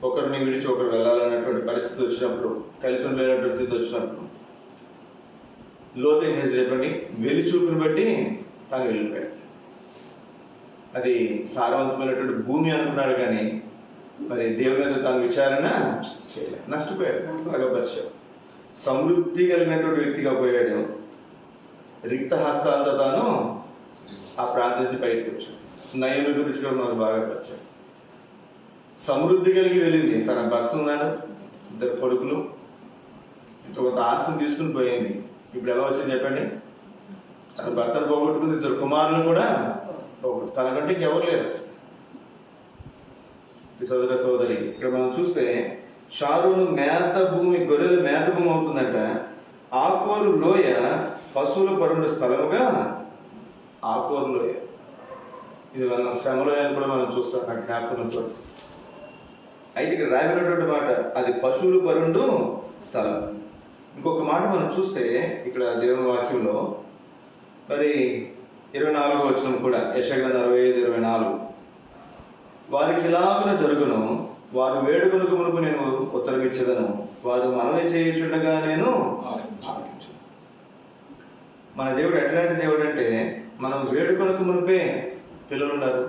ఒకరిని విడిచి ఒకరు వెళ్ళాలన్నటువంటి పరిస్థితి వచ్చినప్పుడు, కలిసి ఉండలేనటువంటి స్థితి వచ్చినప్పుడు లోతు ఏం చేసి చెప్పండి, వెలిచూపుని బట్టి తాను వెళ్ళిపోయాడు. అది సారవంతమైనటువంటి భూమి అనుకున్నాడు కానీ మరి దేవుని మీద తాను విచారణ చేయలేదు. నష్టపోయాడు. బాగా పరిచయం. సమృద్ధి కలిగినటువంటి వ్యక్తిగా పోయాడు. రిక్త హస్తాలతో తాను ఆ ప్రాంతం నుంచి బయటకు వచ్చాడు. నయమి గురించి కూడా మనకు బాగా పరిచయం. సమృద్ధి కలిగి వెళ్ళింది. తన భర్త ఉన్నాడు, 2 కొడుకులు, ఇంత కొంత ఆస్తిని తీసుకుని పోయింది. ఇప్పుడు ఎలా వచ్చింది చెప్పండి, తన భర్తను పోగొట్టుకుని 2 కుమారులను కూడా పోగొట్టు. తనకంటే ఇంకెవరు లేరు అసలు. సోదర సోదరి, ఇక్కడ మనం చూస్తే షారోను మేత భూమి, గొర్రెల మేత భూమి అవుతుందంట. ఆకోరు లోయ పశువుల పరుండు స్థలముగా. ఆకోరు లోయ ఇది మనం శ్రమలోయ అని కూడా మనం చూస్తాం ఆ జ్ఞాపకంతో. అయితే ఇక్కడ రాబడినటువంటి మాట అది పశువులు పరుండు స్థలం. ఇంకొక మాట మనం చూస్తే ఇక్కడ దేవుని వాక్యంలో మరి 24వ వచనం కూడా, యెషయా గ్రంథం 65:24, వారికి ఇలాగున జరుగును, వారు వేడుకొనుకు మునుపు నేను ఉత్తరం ఇచ్చేదను, వారు మనవి చేయుచుండగా నేను ఆలకించును. మన దేవుడు ఎట్లాంటి దేవుడు అంటే, మనం వేడుకొనుకు మునిపే, పిల్లలు ఉన్నారు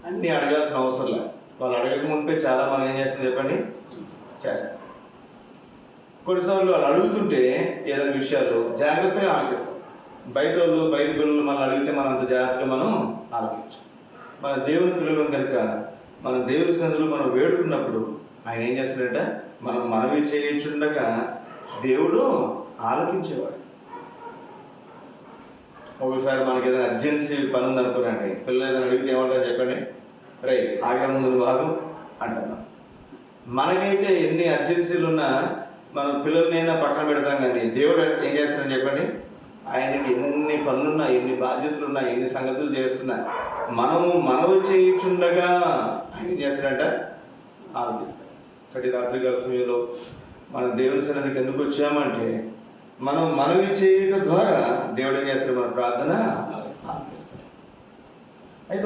అన్నీ అడగాల్సిన అవసరం లేదు, వాళ్ళు అడగక మునిపే చాలా మనం ఏం చేస్తాం చెప్పండి, చేస్తాం. కొన్నిసార్లు వాళ్ళు అడుగుతుంటే ఏదైనా విషయాలు జాగ్రత్తగా ఆలకిస్తాం. బయట పిల్లలు మనం అడిగితే మనం అంత జాగ్రత్తగా మనం ఆలకించాం. మన దేవుని పిల్లలు కనుక మన దేవుని సన్నిధిలో మనం వేడుకున్నప్పుడు ఆయన ఏం చేస్తాడంటే, మనం మనవి చేయించుండగా దేవుడు ఆలకించేవాడు. ఒకసారి మనకి ఏదైనా అర్జెన్సీ పని ఉందనుకోనండి, పిల్లలు ఏదైనా అడిగితే ఏమంటారు చెప్పండి, రై ఆగ్రహం ముందు బాగు అంటున్నాం. మనకైతే ఎన్ని అర్జెన్సీలు ఉన్నా మనం పిల్లలనైనా పక్కన పెడతాం, కానీ దేవుడు ఏం చేస్తాడని చెప్పండి, ఆయనకి ఎన్ని పనులున్నా, ఎన్ని బాధ్యతలున్నా, ఎన్ని సంగతులు చేస్తున్నా మనము మనవి చేయించుండగా ఆయన ఏం చేస్తాడంట, ఆలోచిస్తాడు. కాబట్టి రాత్రికాల సమయంలో మన దేవుని సన్నిధికి ఎందుకు వచ్చామంటే, మనం మనవి చేయడం ద్వారా దేవుడు ఏం చేస్తాడు, మన ప్రార్థన ఆలకిస్తాడు. అయితే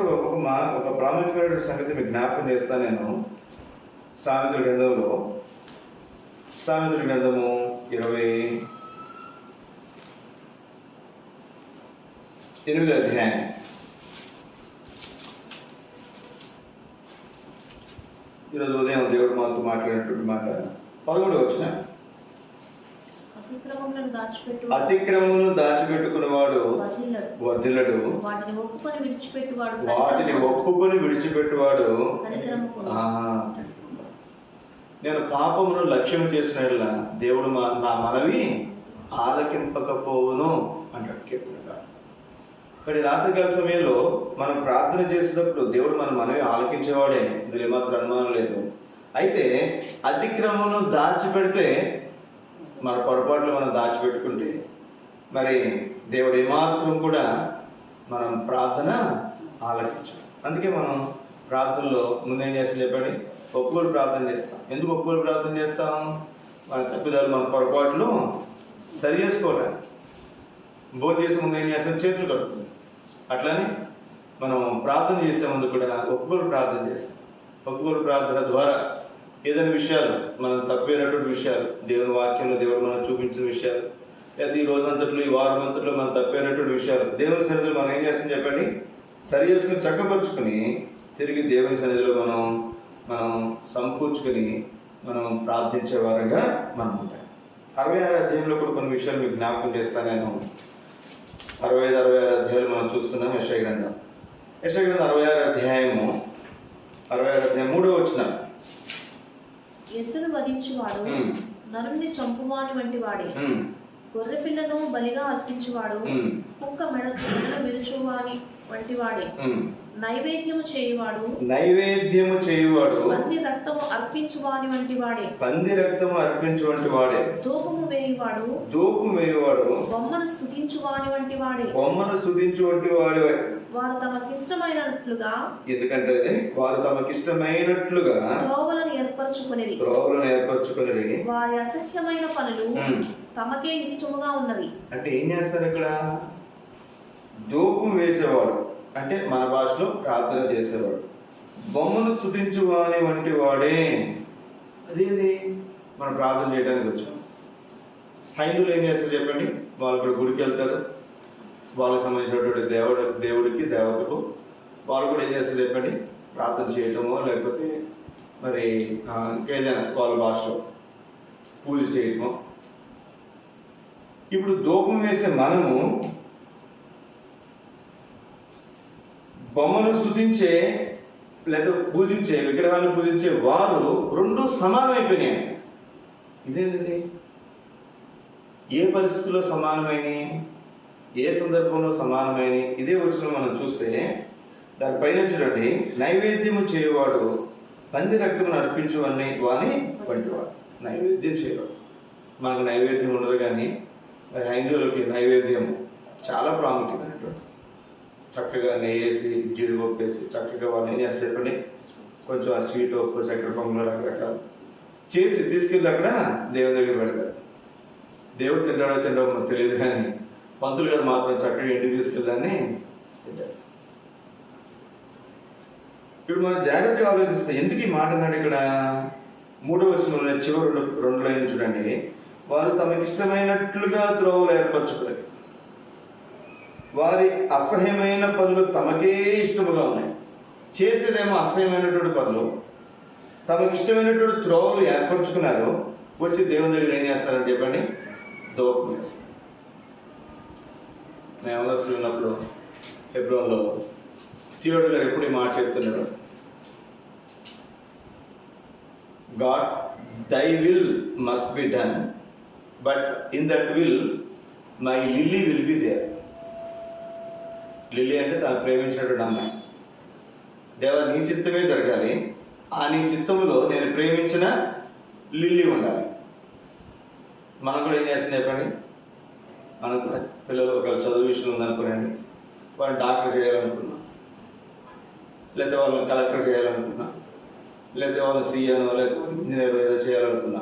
ఒక ప్రాముఖ్యమైన సంగతి మీకు జ్ఞాపకం చేస్తాను నేను. సామెతల గ్రంథంలో, సామెతల గ్రంథము 28వ అధ్యాయం, ఈరోజు ఉదయం దేవుడు మాతో మాట్లాడినటువంటి మాట 11వ వచనం. అతిక్రమమును దాచిపెట్టుకున్నవాడు వర్ధిల్లడు, వాటిని ఒప్పుకొని విడిచిపెట్టువాడు. నేను పాపమును లక్ష్యం చేసిన దేవుడు నా మనవి ఆలకింపకపోవును అంటాడు కీర్తనగా. ఇక్కడ రాత్రికాల సమయంలో మనం ప్రార్థన చేసేటప్పుడు దేవుడు మన మనవి ఆలకించేవాడే, ఇందులో ఏమాత్రం అనుమానం లేదు. అయితే అతిక్రమమును దాచిపెడితే, మన పొరపాట్లు మనం దాచిపెట్టుకుంటే మరి దేవుడు ఏమాత్రం కూడా మనం ప్రార్థన ఆలకించాం. అందుకే మనం ప్రార్థనలో ముందేం చేస్తాం చెప్పండి? ఒప్పుకోలు ప్రార్థన చేస్తాం. ఎందుకు ఒప్పుకోలు ప్రార్థన చేస్తాం? మన తప్పిదాలు, మన పొరపాట్లు సరి చేసుకోవడానికి. భోజనం చేసే ముందు ఏం చేస్తాం? చేతులు కడుతుంది. అట్లానే మనం ప్రార్థన చేసే ముందు కూడా ఒప్పుకోలు ప్రార్థన చేస్తాం. ఒప్పుకోలు ప్రార్థన ద్వారా ఏదైనా విషయాలు, మనం తప్పైనటువంటి విషయాలు, దేవుని వాక్యంలో దేవుడు మనం చూపించిన విషయాలు, లేదా ఈ రోజంతట్లో, ఈ వారం అంతట్లో మనం తప్పైనటువంటి విషయాలు దేవుని సన్నిధిలో మనం ఏం చేస్తాం చెప్పండి? సరి చేసుకుని చక్కపరుచుకుని తిరిగి దేవుని సన్నిధిలో మనం సమకూర్చుకొని మనం ప్రార్థించే వారంగా మనం ఉంటాం. 66వ అధ్యాయంలో కూడా కొన్ని విషయాలు మీకు జ్ఞాపకం చేస్తాను నేను. 65, 66 అధ్యాయాలు మనం చూస్తున్నాం. యెషయా గ్రంథం 66వ అధ్యాయము 3వ వచనం. ఎద్దును వధించువాడు నరుని చంపువాని వంటి వాడే, గొర్రె పిల్లను బలిగా అర్పించువాడు కుక్క మెడను విరుచువాని వంటి వాడే, నైవేద్యము చేయువాడు పంది రక్తము అర్పించువాని వంటి వాడే, ధూపము వేయువాడు బొమ్మను స్తుతించువాని వంటి వాడే. వారు తమకిష్టమైనట్లుగా, ఎందుకంటే వారు తమకిష్టమైనట్లుగా త్రోవలను ఏర్పరచుకునేది, వారి అసహ్యమైన పనులు తమకే ఇష్టముగా ఉన్నవి. అంటే ఏం చేస్తారు ఇక్కడ? ధూపం వేసేవాడు అంటే మన భాషలో ప్రార్థన చేసేవాడు, బొమ్మను స్తుతించువాని వంటి వాడే. అదేంటి? మనం ప్రార్థన చేయడానికి వచ్చాం. హైందువులు ఏం చేస్తారు చెప్పండి? వాళ్ళు కూడా గుడికి వెళ్తారు, వాళ్ళకి సంబంధించినటువంటి దేవుడికి దేవతకు వాళ్ళు కూడా ఏం చేస్తారు చెప్పండి? ప్రార్థన చేయటమో లేకపోతే మరి ఇంకేదైనా వాళ్ళ భాషలో పూజ చేయటమో. ఇప్పుడు ధూపం వేసే మనము బొమ్మను స్తుతించే లేదా పూజించే, విగ్రహాలను పూజించే వారు రెండు సమానమైపోయినాయి. ఇదేంటి? ఏ పరిస్థితుల్లో సమానమైనవి, ఏ సందర్భంలో సమానమైనవి? ఇదే వచ్చిన మనం చూస్తే దానిపైన చూడండి, నైవేద్యము చేయవాడు పంది రక్తమును అర్పించువని వాని వంటివాడు. నైవేద్యం చేయవాడు. మనకు నైవేద్యం ఉండదు, కానీ మరి హైందువులకి నైవేద్యం చాలా ప్రాముఖ్యమైనటువంటి. చక్కగా నెయ్యేసి, జీడిపప్పు వేసి చక్కగా వాళ్ళు ఏం చేస్తారు చెప్పండి? కొంచెం ఆ స్వీట్, చక్కెర పొంగలు రకరకాలు చేసి తీసుకెళ్ళి అక్కడ దేవుని దగ్గర పెడతారు. దేవుడు తింటాడో మనకు తెలియదు, కానీ పంతులు గారు మాత్రం చక్కగా ఇంటికి తీసుకెళ్ళాలని తింటారు. ఇప్పుడు మనం జాగ్రత్తగా ఆలోచిస్తే ఎందుకు ఈ మాట అన్నాడు ఇక్కడ? 3వ వచనంలో చివరి 2 లైన్లు చూడండి. వారు తమకి ఇష్టమైనట్లుగా త్రోవలు ఏర్పరచుకున్నారు, వారి అసహ్యమైన పనులు తమకే ఇష్టముగా ఉన్నాయి. చేసేదేమో అసహ్యమైనటువంటి పనులు, తమకు ఇష్టమైనటువంటి త్రోవలు ఏర్పరచుకున్నారు. వచ్చి దేవుని దగ్గర ఏం చేస్తారని చెప్పండి? ధూపం చేస్తారు. మేము అసలు ఉన్నప్పుడు హెబ్రోన్లో థియోడు గారు ఎప్పుడు ఈ మాట చెప్తున్నాడు? God, thy will must be done, but in that will my Lily will be there. Lily అంటే తను ప్రేమించినటువంటి అమ్మాయి. దేవా, నీ చిత్తమే జరగాలి, ఆ నీ చిత్తములో నేను ప్రేమించిన లిల్లీ ఉండాలి. మనం కూడా ఏం చేస్తుంది చెప్పండి? మనం కూడా పిల్లలు ఒక చదువు విషయం ఉందనుకోనండి, వాళ్ళు డాక్టర్ చేయాలనుకున్నాం, లేకపోతే వాళ్ళని కలెక్టర్ చేయాలనుకున్నా, లేకపోతే వాళ్ళు సీఎనో లేకపోతే ఇంజనీర్ ఏదో చేయాలనుకున్నా,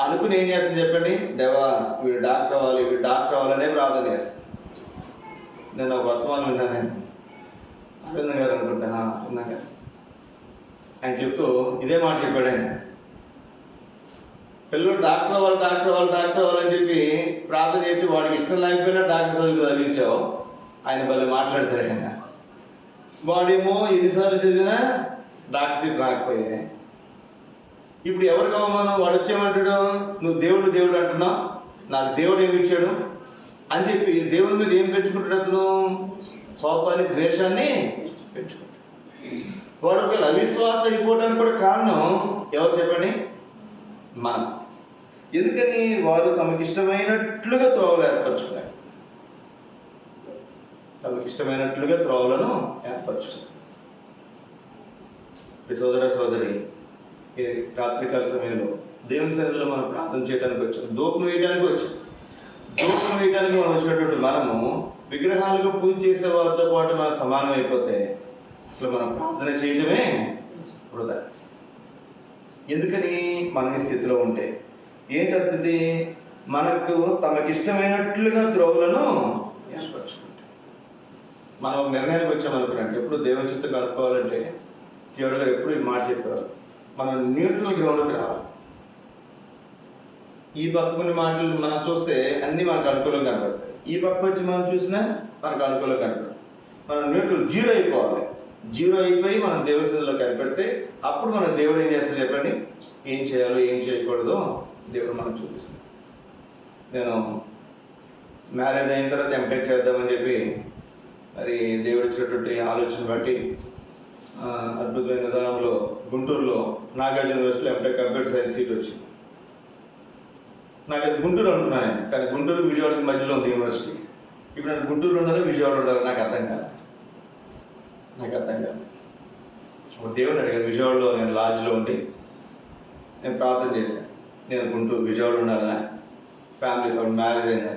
అనుకుని ఏం చేస్తుంది చెప్పండి? దేవా, వీడు డాక్టర్ అవ్వాలనే ప్రార్థన చేస్తాను. నేను ఒక వర్తమానం విన్నాను. అరవింద్ గారు అనుకుంటాను, అరవింద్ గారు ఆయన చెప్తూ ఇదే మాట చెప్పాడు. ఆయన పిల్లలు డాక్టర్ అవ్వాలని చెప్పి ప్రార్థన చేసి వాడికి ఇష్టం లేకపోయినా డాక్టర్ చదువుకు చదివించావు. ఆయన భలే మాట్లాడతారు. ఆయన వాడేమో ఎన్నిసార్లు చదివినా డాక్టర్ సీట్ రాకపోయాయి. ఇప్పుడు ఎవరికి అవమానం? వాడు వచ్చేమంటాడు, నువ్వు దేవుడు అంటున్నావు, నాకు దేవుడు ఏమి ఇచ్చాడు అని చెప్పి దేవుని మీద ఏం పెంచుకుంటాడు? అతను కోపాన్ని, ద్వేషాన్ని పెంచుకుంటాడు. వాడు ఒకవేళ అవిశ్వాసం అయిపోవడానికి కూడా కారణం ఎవరు చెప్పండి? మనం. ఎందుకని? వారు తమకి ఇష్టమైనట్లుగా త్రోవలు ఏర్పరచుకున్నారు. తమకి ఇష్టమైనట్లుగా త్రోవలను ఏర్పరచుకున్నారు. సోదర సోదరి, ఈ రాత్రికాల సమయంలో దేవుని సన్నిధిలో మనం ప్రార్థన చేయడానికి వచ్చాం, ధూపం వేయడానికి వచ్చాం. ధూపం వేయడానికి మనం వచ్చినటువంటి మనము విగ్రహాలకు పూజ చేసే వారితో పాటు మనం సమానం అయిపోతే అసలు మనం ప్రార్థన చేయడమే వృధా. ఎందుకని? మన ఈ స్థితిలో ఉంటే ఏంటి ఆ స్థితి? మనకు తమకిష్టమైనట్లుగా త్రోవలను ఏర్పరచుకుంటే మనం ఒక నిర్ణయానికి వచ్చామనుకున్నాంటే, ఎప్పుడు దేవుని చిత్తం కలుపుకోవాలంటే దేవుడు గారు ఎప్పుడు ఈ మాట చెప్పారు, మనం న్యూట్రల్ గ్రౌండ్కి రావాలి. ఈ పక్క కొన్ని మాటలు మనం చూస్తే అన్నీ మనకు అనుకూలంగా కనపడతాయి, ఈ పక్క వచ్చి మనం చూసినా మనకు అనుకూలంగా కనపడతాయి. మనం న్యూట్రల్ జీరో అయిపోవాలి. జీరో అయిపోయి మనం దేవుడి సన్నిధిలో కనిపెడితే అప్పుడు మన దేవుడు ఏం చేస్తాడు చెప్పండి? ఏం చేయాలో ఏం చేయకూడదో దేవుడు మనకు చూపిస్తాడు. నేను మ్యారేజ్ అయిన తర్వాత ఎంటెక్ చేద్దామని చెప్పి మరి దేవుడు ఇచ్చినటువంటి ఆలోచన బట్టి అద్భుతమైన విధానంలో గుంటూరులో నాగార్జున యూనివర్సిటీలో ఎంటెక్ కంప్యూటర్ సైన్స్ సీట్ వచ్చింది. నాకు అది గుంటూరు అనుకున్నాను, కానీ గుంటూరు విజయవాడకి మధ్యలో ఉంది యూనివర్సిటీ. ఇప్పుడు నాకు గుంటూరు ఉండాలి, విజయవాడ ఉండాలి, నాకు అర్థం కాదు. దేవుడు అడిగాను. విజయవాడలో నేను లాడ్జ్లో ఉండి నేను ప్రార్థన చేశాను, నేను గుంటూరు విజయవాడ ఉండాలా, ఫ్యామిలీతో మ్యారేజ్ అయినా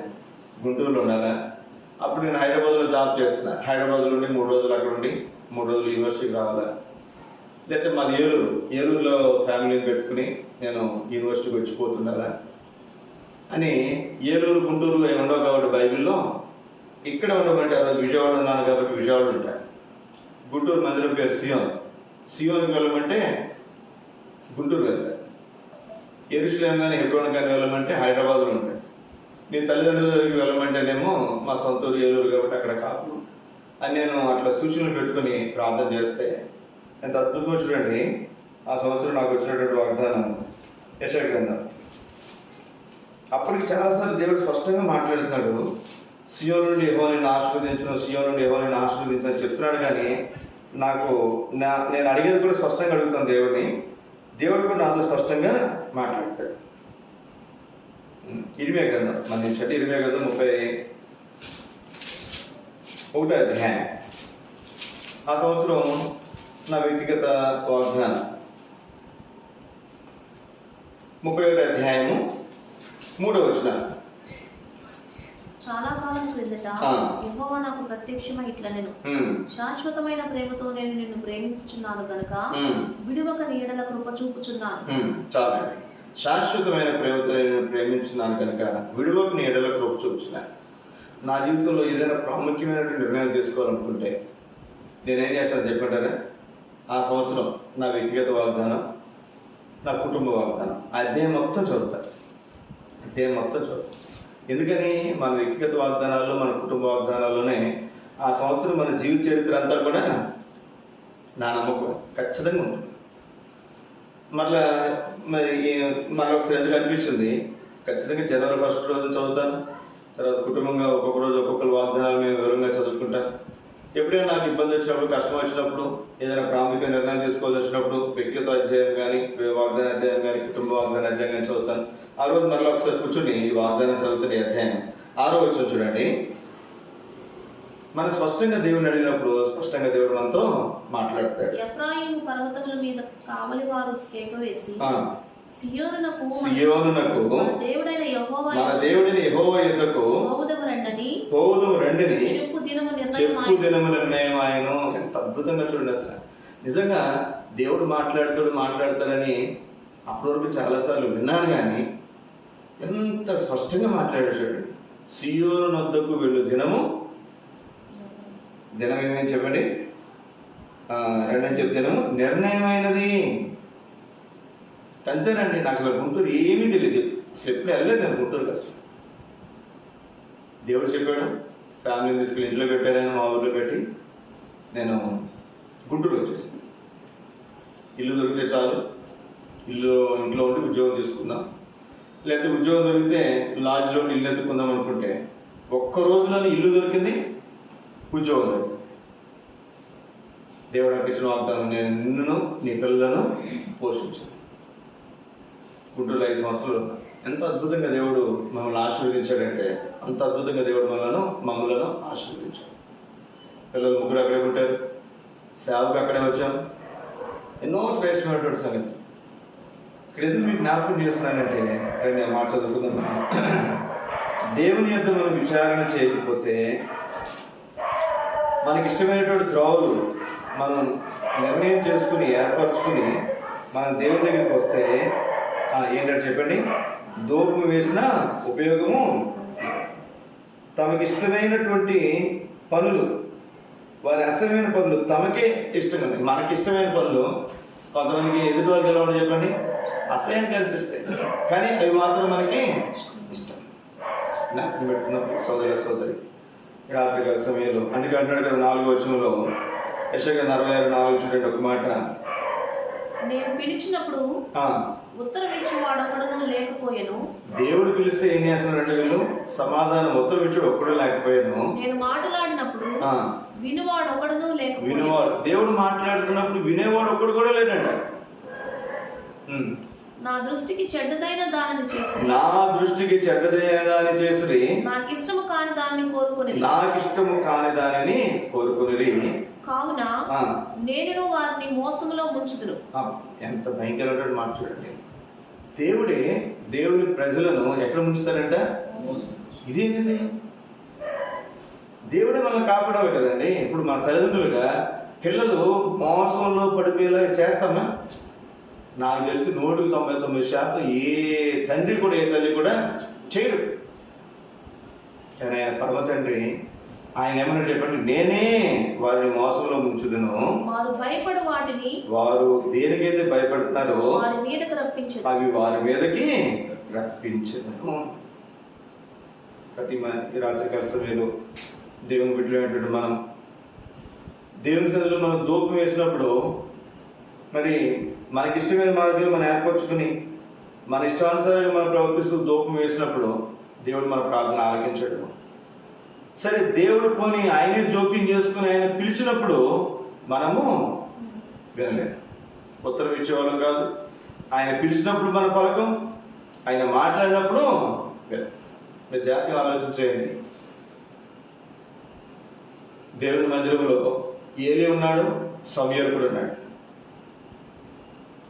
గుంటూరులో ఉండాలా. అప్పుడు నేను హైదరాబాద్లో జాబ్ చేస్తున్నాను. హైదరాబాద్లో ఉండి 3 రోజులు అక్కడ ఉండి 3 రోజులు యూనివర్సిటీకి రావాలా, లేకపోతే మాది ఏలూరులో ఫ్యామిలీని పెట్టుకుని నేను యూనివర్సిటీకి వచ్చిపోతుండాలా అని. ఏలూరు గుంటూరు అవి ఉండవు కాబట్టి బైబిల్లో, ఇక్కడ ఉండమంటే అది విజయవాడ ఉన్నాను కాబట్టి విజయవాడ ఉంటాయి. గుంటూరు మందిరం పేరు సియోన్కి వెళ్ళమంటే గుంటూరు వెళ్తాయి. యెరూషలేం కానీ హెబ్రోన్ కానీ వెళ్ళమంటే హైదరాబాద్లో ఉంటాయి. మీ తల్లిదండ్రుల దగ్గరికి వెళ్ళమంటేనేమో మా సొంత ఊరు ఏలూరు కాబట్టి అక్కడ కాదు అని నేను అట్లా సూచనలు పెట్టుకుని ప్రార్థన చేస్తే ఎంత అద్భుతంగా చూడండి. ఆ సంవత్సరం నాకు వచ్చినటువంటి వాగ్దానం యెషయా గ్రంథం. అప్పటికి చాలాసార్లు దేవుడు స్పష్టంగా మాట్లాడుతున్నాడు, సియోను నుండి యెహోవాని ఆశీర్వదించును, సియోను నుండి యెహోవాని ఆశీర్వదించని చెప్తున్నాడు. కానీ నాకు నేను అడిగేది కూడా స్పష్టంగా అడుగుతాను దేవుడిని, దేవుడు కూడా నాతో స్పష్టంగా మాట్లాడతాడు. ఇర్మియా గ్రంథం మన్నించండి, ఇర్మియా గ్రంథం 31వ అధ్యాయం. ఆ సంవత్సరం నా వ్యక్తిగత వాగ్దానం 31వ అధ్యాయము 3వ వచనం. చాలా కాలం క్రిందట యెహోవా నాకు ప్రత్యక్షమై ఇట్లనెను, శాశ్వతమైన ప్రేమతో నేను నిన్ను ప్రేమించుచున్నాను గనుక విడువక నీ యెడల కృప చూపుచున్నాను. చాలా శాశ్వతమైన ప్రేమతో నేను ప్రేమించున్నాను కనుక విడువక నీ యెడల కృప చూపుచున్నాను. నా జీవితంలో ఏదైనా ప్రాముఖ్యమైనటువంటి నిర్ణయాలు తీసుకోవాలనుకుంటే నేనేం చేస్తాను చెప్పంటారా? ఆ సంవత్సరం నా వ్యక్తిగత వాగ్దానం, నా కుటుంబ వాగ్దానం అధ్యాయం మొత్తం చదువుతాను. ఎందుకని? మన వ్యక్తిగత వాగ్దానాలు, మన కుటుంబ వాగ్దానాల్లోనే ఆ సంవత్సరం మన జీవిత చరిత్ర అంతా కూడా నా నమ్మకం ఖచ్చితంగా ఉంటుంది. మరొకసారి ఎందుకు అనిపించింది, ఖచ్చితంగా జనవరి 1st రోజు చదువుతాను. తర్వాత కుటుంబంగా ఒక్కొక్క రోజు ఒక్కొక్కరు వాగ్దానాలు మేము వివరంగా చదువుకుంటాం. ఎప్పుడైనా నాకు ఇబ్బంది వచ్చినప్పుడు, కష్టం వచ్చినప్పుడు, ఏదైనా ప్రాముఖ్య నిర్ణయం తీసుకోవాల్సి వచ్చినప్పుడు వ్యక్తిగత అధ్యాయం కానీ, వాగ్దాన అధ్యాయం కానీ, కుటుంబ వాగ్దాన అధ్యాయం కానీ చదువుతాను. ఆ రోజు మరలా ఒకసారి కూర్చొని ఈ వాగ్దానం చదువుతున్న అధ్యాయం 6వ వచనం చూడండి. మనం స్పష్టంగా దేవుని అడిగినప్పుడు స్పష్టంగా దేవుడు మనతో మాట్లాడతాడు. ఎఫ్రాయిము పర్వతముల మీద కావలి వారు కేక వేసి సియోనునకు మన దేవుడైన యెహోవా యుద్ధకు పోవుదము రండిని చెప్పు దినము నిర్ణయం ఆయన. ఎంత అద్భుతంగా చూడండి. అసలు నిజంగా దేవుడు మాట్లాడతాడని అప్పటి వరకు చాలాసార్లు విన్నాను, కానీ ఎంత స్పష్టంగా మాట్లాడాడు. సియోను వద్దకు వెళ్ళు దినం ఏమేమి చెప్పండి? రెండని చెప్తాను, నిర్ణయమైనది. అంతేనండి. నాకు అసలు గుంటూరు ఏమీ తెలియదు, అసలు ఎప్పుడు వెళ్ళలేదు నేను గుంటూరుకి. అసలు దేవుడు చెప్పాడు, ఫ్యామిలీని తీసుకెళ్ళి ఇంట్లో పెట్టాను, మా ఊళ్ళో పెట్టి నేను గుంటూరు వచ్చేసాను. ఇల్లు దొరికితే చాలు, ఇంట్లో ఉండి ఉద్యోగం తీసుకుందాం, లేకపోతే ఉద్యోగం దొరికితే లాడ్జ్లో ఇల్లు ఎత్తుకుందాం అనుకుంటే ఒక్క రోజులోనే ఇల్లు దొరికింది, ఉద్యోగం దొరికింది. దేవుడు అర్పించిన వాగ్దానం, నేను నిన్ను నీ పిల్లలను పోషించాను. గుంటూరులో 5 సంవత్సరాలు ఎంత అద్భుతంగా దేవుడు మమ్మల్ని ఆశీర్వదించాడంటే, అంత అద్భుతంగా దేవుడు మమ్మల్ని ఆశీర్వదించాడు. పిల్లలు 3 అక్కడే పుట్టారు, సేవకు అక్కడే వచ్చాం. ఎన్నో శ్రేష్టమైనటువంటి సంగతి ఇక్కడ ఎందుకు మీకు జ్ఞాపకం చేస్తున్నానంటే, నేను మాట చదువుకుందాం. దేవుని యొక్క మనం విచారణ చేయకపోతే, మనకి ఇష్టమైనటువంటి త్రోవలు మనం నిర్ణయం చేసుకుని ఏర్పరచుకుని మనం దేవుని దగ్గరికి వస్తే ఏంటంటే చెప్పండి, దూపం వేసిన ఉపయోగము. తమకి ఇష్టమైనటువంటి పనులు, వారి అసహ్యమైన పనులు తమకే ఇష్టమైనవి. మనకి ఇష్టమైన పనులు కొంతమందికి ఎదుటి వాళ్ళకి ఎలా ఉండవు చెప్పండి, అసహ్యం కనిపిస్తాయి, కానీ అవి మాత్రం మనకి ఇష్టం. నాకు పెట్టుకున్నప్పుడు సోదరి రాత్రికాల సమయంలో అందుకే అంటున్నాడు కదా 4వ వచనంలో, యెషయా 46:4 చూడండి ఒక మాట. నేను పిలిచినప్పుడు ఉత్తరం ఇచ్చేవాడొకడును లేకపోయాను. దేవుడు పిలిస్తే ఏం చేస్తున్నారంటే వీళ్ళు సమాధానం ఉత్తరం ఇచ్చాడు ఒక్కడు లేకపోయాను. నేను మాట్లాడినప్పుడు వినువాడు ఒకడును లేకపోయాను. వినువాడు, దేవుడు మాట్లాడుతున్నప్పుడు వినేవాడు ఒక్కడు కూడా లేడంట. నా దృష్టికి చెడ్డదైన దానిని చేసి నాకు ఇష్టము కాని దానిని కోరుకుని కావున నేను వారిని మోసములో ముంచుదును. ఎంత భయంకరమైన మాట చూడండి. దేవుని ప్రజలను ఎక్కడ ముంచుతారంట? ఇదేంటి? దేవుడే మనల్ని కాపాడాలి కదండి. ఇప్పుడు మన తల్లిదండ్రులుగా పిల్లలు మోసంలో పడిపోయేలా చేస్తామా? నాకు తెలిసి 199% ఏ తండ్రి కూడా ఏ తల్లి కూడా చేయడు. కానీ ఆయన పరమ తండ్రి ఆయన ఏమన్నా చెప్పండి, నేనే వారిని మోసంలో ముంచుదును. వారు దేనికైతే భయపడుతున్నారో అవి వారి మీదకి రప్పించను. ఈ రాత్రికాల సమయంలో దేవుని బిడ్డలైనటువంటి మనం దేవుని సన్నిధిలో మనం ధూపం వేసినప్పుడు మరి మనకి ఇష్టమైన మార్గాలు మనం ఏర్పరచుకుని మన ఇష్టానుసారంగా మనం ప్రవర్తిస్తూ ధూపం వేసినప్పుడు దేవుడు మన ప్రార్థన ఆలకించాడు. సరే, దేవుడు పోని ఆయనే జోక్యం చేసుకుని ఆయన పిలిచినప్పుడు మనము వినలేదు, ఉత్తరం ఇచ్చేవాళ్ళం కాదు. ఆయన పిలిచినప్పుడు మన పలకం, ఆయన మాట్లాడినప్పుడు మీరు జాగ్రత్తగా ఆలోచించేయండి. దేవుని మందిరంలో ఏలీ ఉన్నాడు, సమూయేలు కూడా ఉన్నాడు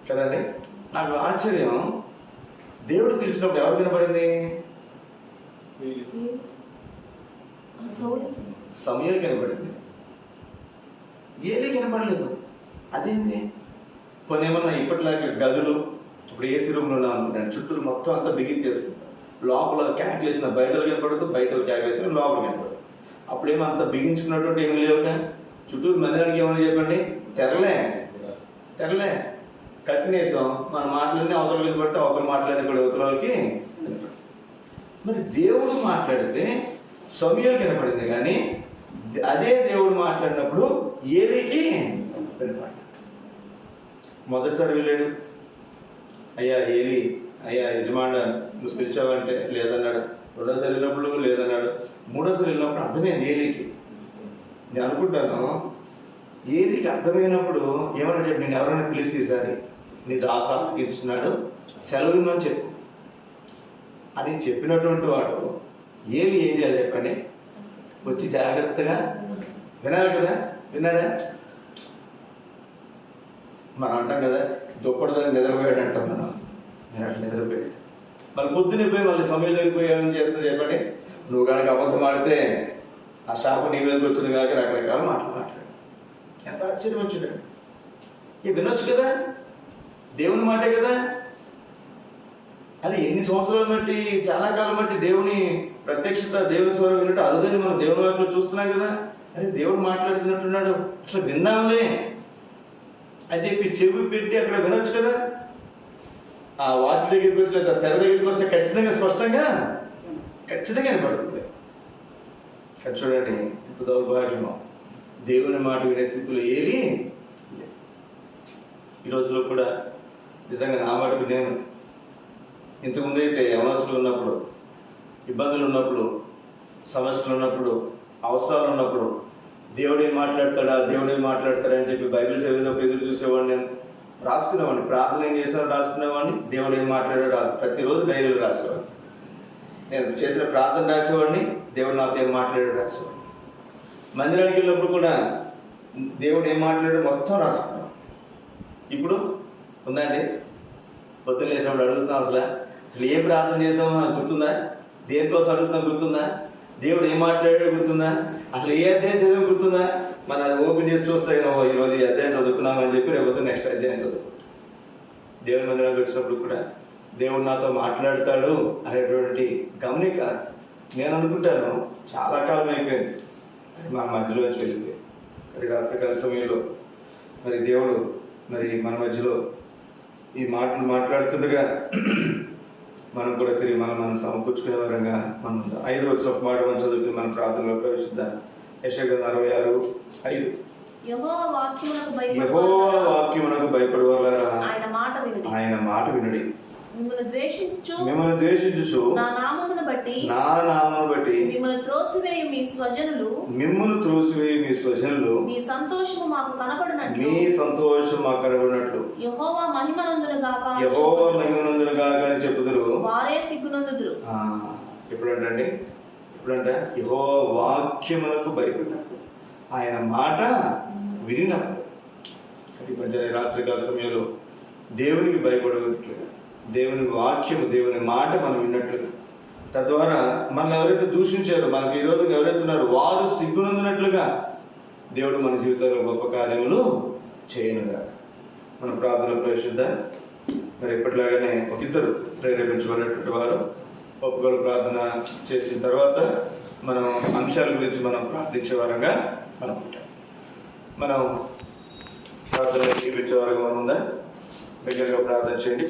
కదండి. నాకు ఆశ్చర్యం, దేవుడు పిలిచినప్పుడు ఎవరు వినపడింది? సమూయేలు కనపడింది, ఏలీ కనపడలేదు. అదేంటి? కొన్ని ఏమన్నా ఇప్పటిలాంటి గదులు, ఇప్పుడు ఏసీ రూమ్లో ఉన్నాం అనుకుంటాను, చుట్టూ మొత్తం అంతా బిగించేసుకుంటాం, లోపల క్యాక్ వేసిన బయటలు కనపడదు, బయట క్యాక్ వేసిన లోపల కనపడదు. అప్పుడేమో అంత బిగించుకున్నటువంటి ఏమి లేవుగా. చుట్టూరు మందిరానికి ఏమని చెప్పండి, తెరలే కట్టినేసాం. మన మాటలన్నీ అవతల వినపడితే అవతల మాటలన్నీ కూడా అవతలకి. మరి దేవుడు మాట్లాడితే సమూయేలు కనపడింది, కానీ అదే దేవుడు మాట్లాడినప్పుడు ఏలీకి వినపడింది. మొదటిసారి వెళ్ళాడు, అయ్యా ఏలీ, అయ్యా యజమానుడా నువ్వు పిలిచావంటే లేదన్నాడు. రెండోసారి వెళ్ళినప్పుడు లేదన్నాడు. మూడోసారి వెళ్ళినప్పుడు అర్థమైంది ఏలీకి. నేను అనుకుంటాను, ఏలీకి అర్థమైనప్పుడు ఏమన్నా చెప్పి, నేను ఎవరైనా పిలిచి ఈసారి నీ దాసానికి ఇచ్చినాడు, సెలవు ఇమ్మని చెప్పు అని చెప్పినటువంటి వాడు ఏలీ ఏం చేయాలి చెప్పండి? వచ్చి జాగ్రత్తగా వినాలి కదా. విన్నాడా? మనం అంటాం కదా, దుప్పటిదని నిద్రపోయాడు అంటాం మనం. నేను అట్లా నిద్రపోయాడు. మళ్ళీ పొద్దునే పోయి మళ్ళీ సమయంలో పోయామని చేస్తుంది చెప్పండి. నువ్వు కనుక అబద్ధం ఆడితే ఆ శాపం నీ మీదకి వచ్చింది కాక రకరకాల మాట్లాడు. ఎంత ఆశ్చర్యం వచ్చింది. వినొచ్చు కదా, దేవుని మాటే కదా. అని ఎన్ని సంవత్సరాలు బట్టి, చాలా కాలం బట్టి దేవుని ప్రత్యక్షత, దేవుని స్వరం విన్నట్టు అరుదని మనం దేవుని వైపులో చూస్తున్నాం కదా. అరే దేవుడు మాట్లాడుతున్నట్టున్నాడు, అసలు విందాంలే అని చెప్పి చెవి పెట్టి అక్కడ వినొచ్చు కదా. ఆ వాటి దగ్గరికి వచ్చి లేదా తెర దగ్గరికి వచ్చి ఖచ్చితంగా స్పష్టంగా వినపడుతుంది. అది చూడండి ఎంత దౌర్భాగ్యమో. దేవుని మాట వినే స్థితిలో ఏది ఈ రోజులో కూడా నిజంగా నా మటుకు నేను ఇంతకుముందు అయితే యవనస్తులు ఉన్నప్పుడు, ఇబ్బందులు ఉన్నప్పుడు, సమస్యలు ఉన్నప్పుడు, అవసరాలు ఉన్నప్పుడు దేవుడు ఏం మాట్లాడతాడా అని చెప్పి బైబిల్ చదివేటప్పుడు ఎదురు చూసేవాడిని. నేను రాసుకునేవాడిని, ప్రార్థన ఏం చేసినా రాసుకునేవాడిని, దేవుడు ఏం మాట్లాడాడో ప్రతిరోజు డైరీలో రాసేవాడిని. నేను చేసిన ప్రార్థన రాసేవాడిని, దేవుడు నాతో ఏం మాట్లాడాడో రాసేవాడిని. మందిరానికి వెళ్ళినప్పుడు కూడా దేవుడు ఏం మాట్లాడాడో మొత్తం రాసుకున్నాను. ఇప్పుడు ఉందండి, పొద్దున్న లేచినప్పుడు అడుగుతున్నాం అసలు ఏం ప్రార్థన చేసామో నాకు గుర్తుందా, దేనికోసం అడుగుతున్నాం గుర్తుందా, దేవుడు ఏం మాట్లాడాడో గుర్తుందా, అసలు ఏ అధ్యాయం చదివో గుర్తుందా. మన అది ఓపెన్ చేసి చూస్తే ఈరోజు ఈ అధ్యాయం చదువుకున్నామని చెప్పి రేపు నెక్స్ట్ అధ్యాయం చదువుకుంటాం. దేవుని మందిరానికి వచ్చినప్పుడు కూడా దేవుడు నాతో మాట్లాడతాడు అనేటువంటి గమనిక నేను అనుకుంటాను చాలా కాలం అయిపోయింది. అది మా మధ్యలో వెళ్ళిపోయింది. మరి రాత్రికాల సమయంలో మరి దేవుడు మరి మన మధ్యలో ఈ మాటలు మాట్లాడుతుండగా మనం కూడా తిరిగి మనం సమకూర్చుకునే వరంగా మనం 5వ వచ్చిన ఒక మాట మనం చదువుకుని మన ప్రార్థనలో ప్రవేశిద్దాం. యెషయా 66:5. యెహోవా వాక్యమునకు భయపడువారా ఆయన మాట వినుడి. మిమ్మల్ని ద్వేషించుచు నా నామమును బట్టి మిమ్మల్ని త్రోసివేయు మీ స్వజనులు మీ సంతోషము మాకు కనబడినట్లు యెహోవా మహిమనందును గాక అని చెప్పుదురు, వారే సిగ్గునందుదురు. ఎప్పుడంటే యెహోవా వాక్యమునకు భయపడినప్పుడు, ఆయన మాట వినినప్పుడు. రాత్రికాల సమయంలో దేవునికి భయపడవట్లేదు, దేవుని వాక్యము దేవుని మాట మనం విన్నట్లుగా, తద్వారా మనల్ని ఎవరైతే దూషించారో, మనకు ఈరోజు ఎవరైతే ఉన్నారో వారు సిగ్గునందునట్లుగా దేవుడు మన జీవితంలో గొప్ప కార్యములు చేయనుగా. మన ప్రార్థనలో ప్రవేశిద్దాం. మరి ఎప్పటిలాగానే ఒక ఇద్దరు ప్రేరేపించబడినటువంటి వారు ఒప్పుకోలు ప్రార్థన చేసిన తర్వాత మనం అంశాల గురించి మనం ప్రార్థించే వారంగా మనం ఉంటాం. మనం ప్రార్థన జీవించే వారంగా ఉందా దగ్గరగా ప్రార్థన చేయండి.